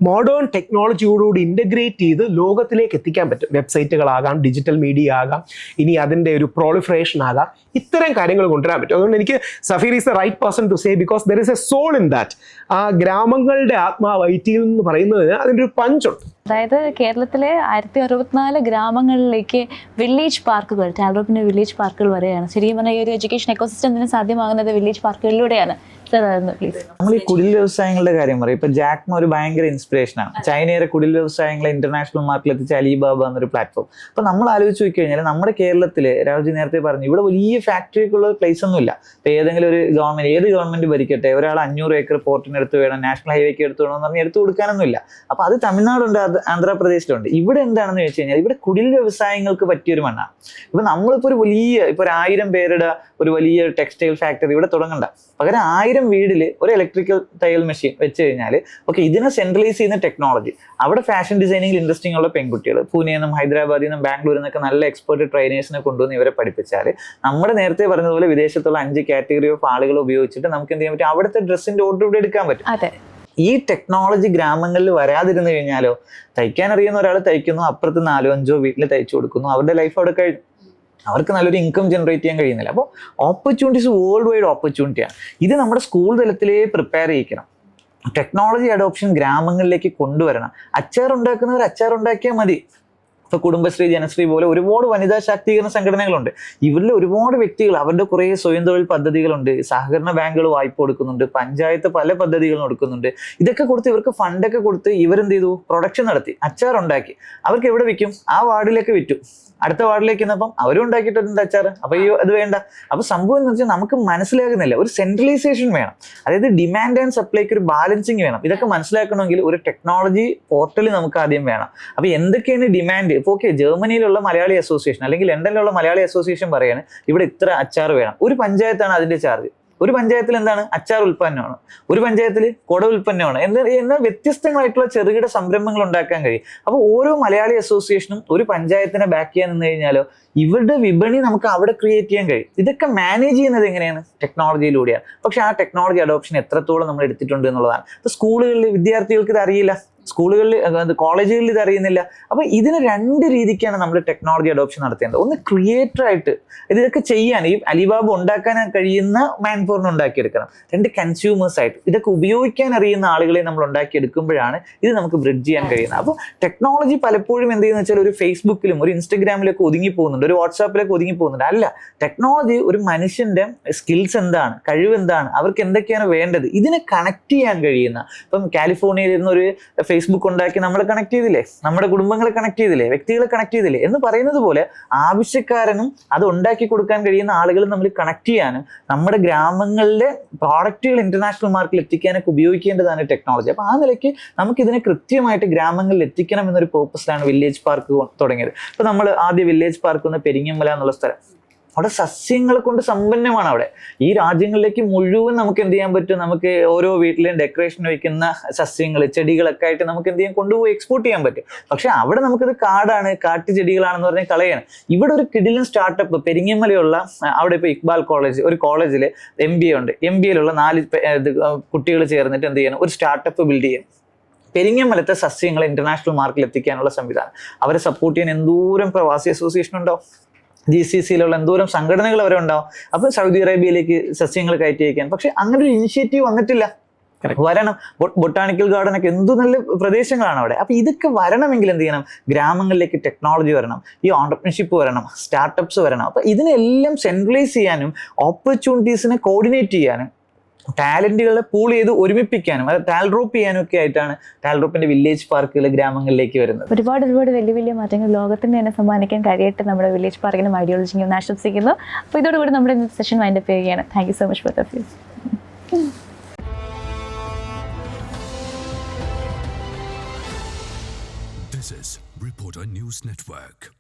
മോഡേൺ ടെക്നോളജിയോടുകൂടി ഇൻ്റഗ്രേറ്റ് ചെയ്ത് ലോകത്തിലേക്ക് എത്തിക്കാൻ പറ്റും. വെബ്സൈറ്റുകളാകാം, ഡിജിറ്റൽ മീഡിയ ആകാം, ഇനി അതിൻ്റെ ഒരു പ്രോളിഫറേഷൻ ആകാം, ഇത്തരം കാര്യങ്ങൾ കൊണ്ടുവരാൻ പറ്റും. അതുകൊണ്ട് എനിക്ക് Safeer is the right person to say, because there is a soul in that. ആ ഗ്രാമങ്ങളുടെ ആത്മാവ് ഐറ്റിയിൽ എന്ന് പറയുന്നതിന് അതിൻ്റെ ഒരു പഞ്ചുണ്ട്. അതായത് കേരളത്തിലെ 1064 ഗ്രാമങ്ങളിലേക്ക് വില്ലേജ് പാർക്കുകൾ, ടാൽറോപ്പിന്റെ വില്ലേജ് പാർക്കുകൾ വരെയാണ്. ശരിക്കും പറഞ്ഞാൽ ഈ ഒരു എഡ്യൂക്കേഷൻ എക്കോസിസ്റ്റം സാധ്യമാകുന്നത് വില്ലേജ് പാർക്കുകളിലൂടെയാണ്. നമ്മൾ ഈ കുടിൽ വ്യവസായങ്ങളുടെ കാര്യം പറയും. ഇപ്പൊ ജാക്മ ഒരു ഭയങ്കര ഇൻസ്പിറേഷനാണ്. ചൈനയുടെ കുടിൽ വ്യവസായങ്ങളെ ഇന്റർനാഷണൽ മാർക്കറ്റിൽ എത്തിച്ച അലിബാബ എന്നൊരു പ്ലാറ്റ്ഫോം. അപ്പൊ നമ്മൾ ആലോചിച്ച് നോക്കി കഴിഞ്ഞാൽ നമ്മുടെ കേരളത്തില് രാഹുൽജി നേരത്തെ പറഞ്ഞു ഇവിടെ വലിയ ഫാക്ടറിക്കുള്ള പ്ലേസ് ഒന്നുമില്ല. ഇപ്പൊ ഏതെങ്കിലും ഒരു ഏത് ഗവൺമെന്റ് ഭരിക്കട്ടെ, ഒരാൾ 500 ഏക്കർ പോർട്ടിനെടുത്ത് വേണം, നാഷണൽ ഹൈവേക്ക് എടുത്ത് വേണമെന്ന് പറഞ്ഞാൽ എടുത്തു കൊടുക്കാനൊന്നുമില്ല. അപ്പൊ അത് തമിഴ്നാടുണ്ട്, ആന്ധ്രാപ്രദേശിലുണ്ട്. ഇവിടെ എന്താണെന്ന് ചോദിച്ചു കഴിഞ്ഞാൽ ഇവിടെ കുടിൽ വ്യവസായങ്ങൾക്ക് പറ്റിയൊരു മണ്ണാണ്. ഇപ്പൊ നമ്മളിപ്പോ ഒരു 1000 പേരുടെ ഒരു വലിയ ടെക്സ്റ്റൈൽ ഫാക്ടറി ഇവിടെ തുടങ്ങണ്ട. പകരം 1000 വീടിൽ ഒരു ഇലക്ട്രിക്കൽ തയ്യൽ മെഷീൻ വെച്ച് കഴിഞ്ഞാൽ ഓക്കെ, ഇതിനെ സെൻട്രലൈസ് ചെയ്യുന്ന ടെക്നോളജി, അവിടെ ഫാഷൻ ഡിസൈനിങ്ങിൽ ഇൻട്രസ്റ്റിംഗ് ഉള്ള പെൺകുട്ടികൾ പൂനെയിൽ നിന്നും ഹൈദരാബാദിൽ നിന്നും ബാംഗ്ലൂരിൽ നിന്നൊക്കെ നല്ല എക്സ്പേർട്ട് ട്രെയിനേഴ്സിനെ കൊണ്ടുവന്ന് ഇവരെ പഠിപ്പിച്ചാൽ നമ്മുടെ നേരത്തെ പറഞ്ഞതുപോലെ വിദേശത്തുള്ള 5 കാറ്റഗറി ഓഫ് ആളുകൾ ഉപയോഗിച്ചിട്ട് നമുക്ക് എന്ത് ചെയ്യാൻ പറ്റും? അവിടുത്തെ ഡ്രസ്സിന്റെ ഓർഡർ ഇവിടെ എടുക്കാൻ പറ്റും. ഈ ടെക്നോളജി ഗ്രാമങ്ങളിൽ വരാതിരുന്നു കഴിഞ്ഞാലോ, തയ്ക്കാൻ അറിയുന്ന ഒരാൾ തയ്ക്കുന്നു, അപ്പുറത്ത് 4-5 വീട്ടിൽ തയ്ച്ചു കൊടുക്കുന്നു, അവരുടെ ലൈഫ് അവിടെ കഴിഞ്ഞു. അവർക്ക് നല്ലൊരു ഇൻകം ജനറേറ്റ് ചെയ്യാൻ കഴിയുന്നില്ല. അപ്പോൾ ഓപ്പർച്യൂണിറ്റീസ് വേൾഡ് വൈഡ് ഓപ്പർച്യൂണിറ്റിയാണ്. ഇത് നമ്മുടെ സ്കൂൾ തലത്തിലേ പ്രിപ്പയർ ചെയ്യിക്കണം. ടെക്നോളജി അഡോപ്ഷൻ ഗ്രാമങ്ങളിലേക്ക് കൊണ്ടുവരണം. അച്ചാർ ഉണ്ടാക്കുന്നവർ അച്ചാർ ഉണ്ടാക്കിയാൽ മതി. ഇപ്പൊ കുടുംബശ്രീ, ജനശ്രീ പോലെ ഒരുപാട് വനിതാ ശാക്തീകരണ സംഘടനകളുണ്ട്. ഇവരിൽ ഒരുപാട് വ്യക്തികൾ അവരുടെ കുറേ സ്വയം തൊഴിൽ പദ്ധതികളുണ്ട്. സഹകരണ ബാങ്കുകൾ വായ്പ കൊടുക്കുന്നുണ്ട്, പഞ്ചായത്ത് പല പദ്ധതികളും കൊടുക്കുന്നുണ്ട്. ഇതൊക്കെ കൊടുത്ത് ഇവർക്ക് ഫണ്ടൊക്കെ കൊടുത്ത് ഇവരെന്ത് ചെയ്തു? പ്രൊഡക്ഷൻ നടത്തി, അച്ചാർ ഉണ്ടാക്കി. അവർക്ക് എവിടെ വിൽക്കും? ആ വാർഡിലേക്ക് വിറ്റു. അടുത്ത വാർഡിലേക്ക് ചെന്നപ്പം അവരും ഉണ്ടാക്കിയിട്ടുണ്ട് അച്ചാർ. അപ്പൊ അത് വേണ്ട. അപ്പൊ സംഭവം എന്ന് വെച്ചാൽ നമുക്ക് മനസ്സിലാകുന്നില്ല. ഒരു സെൻട്രലൈസേഷൻ വേണം. അതായത് ഡിമാൻഡ് ആൻഡ് സപ്ലൈക്ക് ഒരു ബാലൻസിങ് വേണം. ഇതൊക്കെ മനസ്സിലാക്കണമെങ്കിൽ ഒരു ടെക്നോളജി പോർട്ടൽ നമുക്ക് ആദ്യം വേണം. അപ്പൊ എന്തൊക്കെയാണ് ഡിമാൻഡ്? ഇപ്പോൾ ഓക്കെ, ജർമ്മനിയിലുള്ള മലയാളി അസോസിയേഷൻ അല്ലെങ്കിൽ ലണ്ടനിലുള്ള മലയാളി അസോസിയേഷൻ പറയാണ് ഇവിടെ ഇത്ര അച്ചാർ വേണം. ഒരു പഞ്ചായത്താണ് അതിന്റെ ചാർജ്. ഒരു പഞ്ചായത്തിൽ എന്താണ്? അച്ചാർ ഉൽപ്പന്നമാണ്. ഒരു പഞ്ചായത്തിൽ കുട ഉൽപ്പന്നമാണ്. എന്നാൽ വ്യത്യസ്തങ്ങളായിട്ടുള്ള ചെറുകിട സംരംഭങ്ങൾ ഉണ്ടാക്കാൻ കഴിയും. അപ്പോൾ ഓരോ മലയാളി അസോസിയേഷനും ഒരു പഞ്ചായത്തിനെ ബാക്ക് ചെയ്യാൻ നിന്ന് കഴിഞ്ഞാലോ ഇവരുടെ വിപണി നമുക്ക് അവിടെ ക്രിയേറ്റ് ചെയ്യാൻ കഴിയും. ഇതൊക്കെ മാനേജ് ചെയ്യുന്നത് എങ്ങനെയാണ്? ടെക്നോളജിയിലൂടെയാണ്. പക്ഷെ ആ ടെക്നോളജി അഡോപ്ഷൻ എത്രത്തോളം നമ്മൾ എടുത്തിട്ടുണ്ട് എന്നുള്ളതാണ്. ഇപ്പൊ സ്കൂളുകളിൽ വിദ്യാർത്ഥികൾക്ക് ഇത് അറിയില്ല, സ്കൂളുകളിൽ കോളേജുകളിൽ ഇത് അറിയുന്നില്ല. അപ്പൊ ഇതിന് 2 രീതിക്കാണ് നമ്മൾ ടെക്നോളജി അഡോപ്ഷൻ നടത്തേണ്ടത്. ഒന്ന് ക്രിയേറ്റർ ആയിട്ട് ഇതൊക്കെ ചെയ്യാൻ ഈ അലിബാബ ഉണ്ടാക്കാൻ കഴിയുന്ന മാൻ പവറിനെ ഉണ്ടാക്കിയെടുക്കണം. 2 കൺസ്യൂമേഴ്സ് ആയിട്ട് ഇതൊക്കെ ഉപയോഗിക്കാൻ അറിയുന്ന ആളുകളെ നമ്മൾ ഉണ്ടാക്കിയെടുക്കുമ്പോഴാണ് ഇത് നമുക്ക് ബ്രിഡ്ജ് ചെയ്യാൻ കഴിയുന്നത്. അപ്പോൾ ടെക്നോളജി പലപ്പോഴും എന്ത് ചെയ്യുന്ന വെച്ചാൽ ഒരു ഫേസ്ബുക്കിലും ഒരു ഇൻസ്റ്റഗ്രാമിലൊക്കെ ഒതുങ്ങി പോകുന്നുണ്ട്, ഒരു വാട്സാപ്പിലൊക്കെ ഒതുങ്ങി പോകുന്നുണ്ട്. അല്ല, ടെക്നോളജി ഒരു മനുഷ്യന്റെ സ്കിൽസ് എന്താണ്, കഴിവ് എന്താണ്, അവർക്ക് എന്തൊക്കെയാണ് വേണ്ടത്, ഇതിനെ കണക്ട് ചെയ്യാൻ കഴിയുന്ന. ഇപ്പം കാലിഫോർണിയയിൽ ഇരുന്ന ഒരു ഫേസ്ബുക്ക് ഉണ്ടാക്കി നമ്മളെ കണക്ട് ചെയ്തില്ലേ, നമ്മുടെ കുടുംബങ്ങളെ കണക്ട് ചെയ്തില്ലേ, വ്യക്തികളെ കണക്ട് ചെയ്തില്ലേ എന്ന് പറയുന്നത് പോലെ ആവശ്യക്കാരനും അത് ഉണ്ടാക്കി കൊടുക്കാൻ കഴിയുന്ന ആളുകളും നമ്മൾ കണക്ട് ചെയ്യാനും നമ്മുടെ ഗ്രാമങ്ങളിലെ പ്രോഡക്റ്റുകൾ ഇന്റർനാഷണൽ മാർക്കറ്റിൽ എത്തിക്കാനൊക്കെ ഉപയോഗിക്കേണ്ടതാണ് ടെക്നോളജി. അപ്പോൾ ആ നിലയ്ക്ക് നമുക്ക് ഇതിനെ കൃത്യമായിട്ട് ഗ്രാമങ്ങളിൽ എത്തിക്കണം എന്നൊരു പേർപ്പസിലാണ് വില്ലേജ് പാർക്ക് തുടങ്ങിയത്. ഇപ്പൊ നമ്മൾ ആദ്യ വില്ലേജ് പാർക്ക് വന്ന പെരിങ്ങമല എന്നുള്ള സ്ഥലം, അവിടെ സസ്യങ്ങളെ കൊണ്ട് സമ്പന്നമാണ്. അവിടെ ഈ രാജ്യങ്ങളിലേക്ക് മുഴുവൻ നമുക്ക് എന്ത് ചെയ്യാൻ പറ്റും? നമുക്ക് ഓരോ വീട്ടിലെയും ഡെക്കറേഷൻ വയ്ക്കുന്ന സസ്യങ്ങൾ, ചെടികളൊക്കെ ആയിട്ട് നമുക്ക് എന്ത് ചെയ്യാൻ കൊണ്ടുപോയി എക്സ്പോർട്ട് ചെയ്യാൻ പറ്റും. പക്ഷെ അവിടെ നമുക്കിത് കാടാണ്, കാട്ടു ചെടികളാണെന്ന് പറഞ്ഞാൽ കളയാണ്. ഇവിടെ ഒരു കിടിലൻ സ്റ്റാർട്ടപ്പ് പെരിങ്ങമലയുള്ള അവിടെ ഇപ്പോൾ ഇക്ബാൽ കോളേജ്, ഒരു കോളേജിൽ MBA ഉണ്ട്. MBAയിലുള്ള 4 കുട്ടികൾ ചേർന്നിട്ട് എന്ത് ചെയ്യണം? ഒരു സ്റ്റാർട്ടപ്പ് ബിൽഡ് ചെയ്യും. പെരിങ്ങമലത്തെ സസ്യങ്ങളെ ഇന്റർനാഷണൽ മാർക്കറ്റിൽ എത്തിക്കാനുള്ള സംവിധാനം. അവരെ സപ്പോർട്ട് ചെയ്യാൻ എന്തോരം പ്രവാസി അസോസിയേഷൻ ഉണ്ടാവും. GCCയിലുള്ള എന്തോരം സംഘടനകൾ വരെ ഉണ്ടാവും. അപ്പൊ സൗദി അറേബ്യയിലേക്ക് സസ്യങ്ങൾ കയറ്റി അയക്കാൻ. പക്ഷെ അങ്ങനെ ഒരു ഇനിഷ്യേറ്റീവ് വന്നിട്ടില്ല. വരണം. ബൊട്ടാണിക്കൽ ഗാർഡൻ ഒക്കെ എന്തു നല്ല പ്രദേശങ്ങളാണ് അവിടെ. അപ്പൊ ഇതൊക്കെ വരണമെങ്കിൽ എന്ത് ചെയ്യണം? ഗ്രാമങ്ങളിലേക്ക് ടെക്നോളജി വരണം, ഈ ഓണ്ടർപ്രണർഷിപ്പ് വരണം, സ്റ്റാർട്ടപ്സ് വരണം. അപ്പൊ ഇതിനെല്ലാം സെൻട്രലൈസ് ചെയ്യാനും ഓപ്പർച്യൂണിറ്റീസിനെ കോർഡിനേറ്റ് ചെയ്യാനും ടാലന്റുകളെ പൂൾ ചെയ്ത് ഒരുമിപ്പിക്കാനും അത് ടാൽഡ്രോപ്പ് ചെയ്യാനും ഒക്കെ ആയിട്ടാണ് ടാൽഡ്രോപ്പിന്റെ വില്ലേജ് പാർക്കുകൾ ഗ്രാമങ്ങളിലേക്ക് വരുന്നത്. ഒരുപാട് വലിയ വലിയ മാറ്റങ്ങൾ ലോകത്തിന് തന്നെ സമ്മാനിക്കാൻ കഴിയട്ടെ നമ്മുടെ വില്ലേജ് പാർക്കിനും ഐഡിയോളജിക്കും ആശംസിക്കുന്നു. അപ്പോൾ ഇതോടുകൂടി നമ്മുടെ സെഷൻ വൈൻഡപ്പ് ചെയ്യുകയാണ്. Thank you so much both of you. This is Reporter News Network.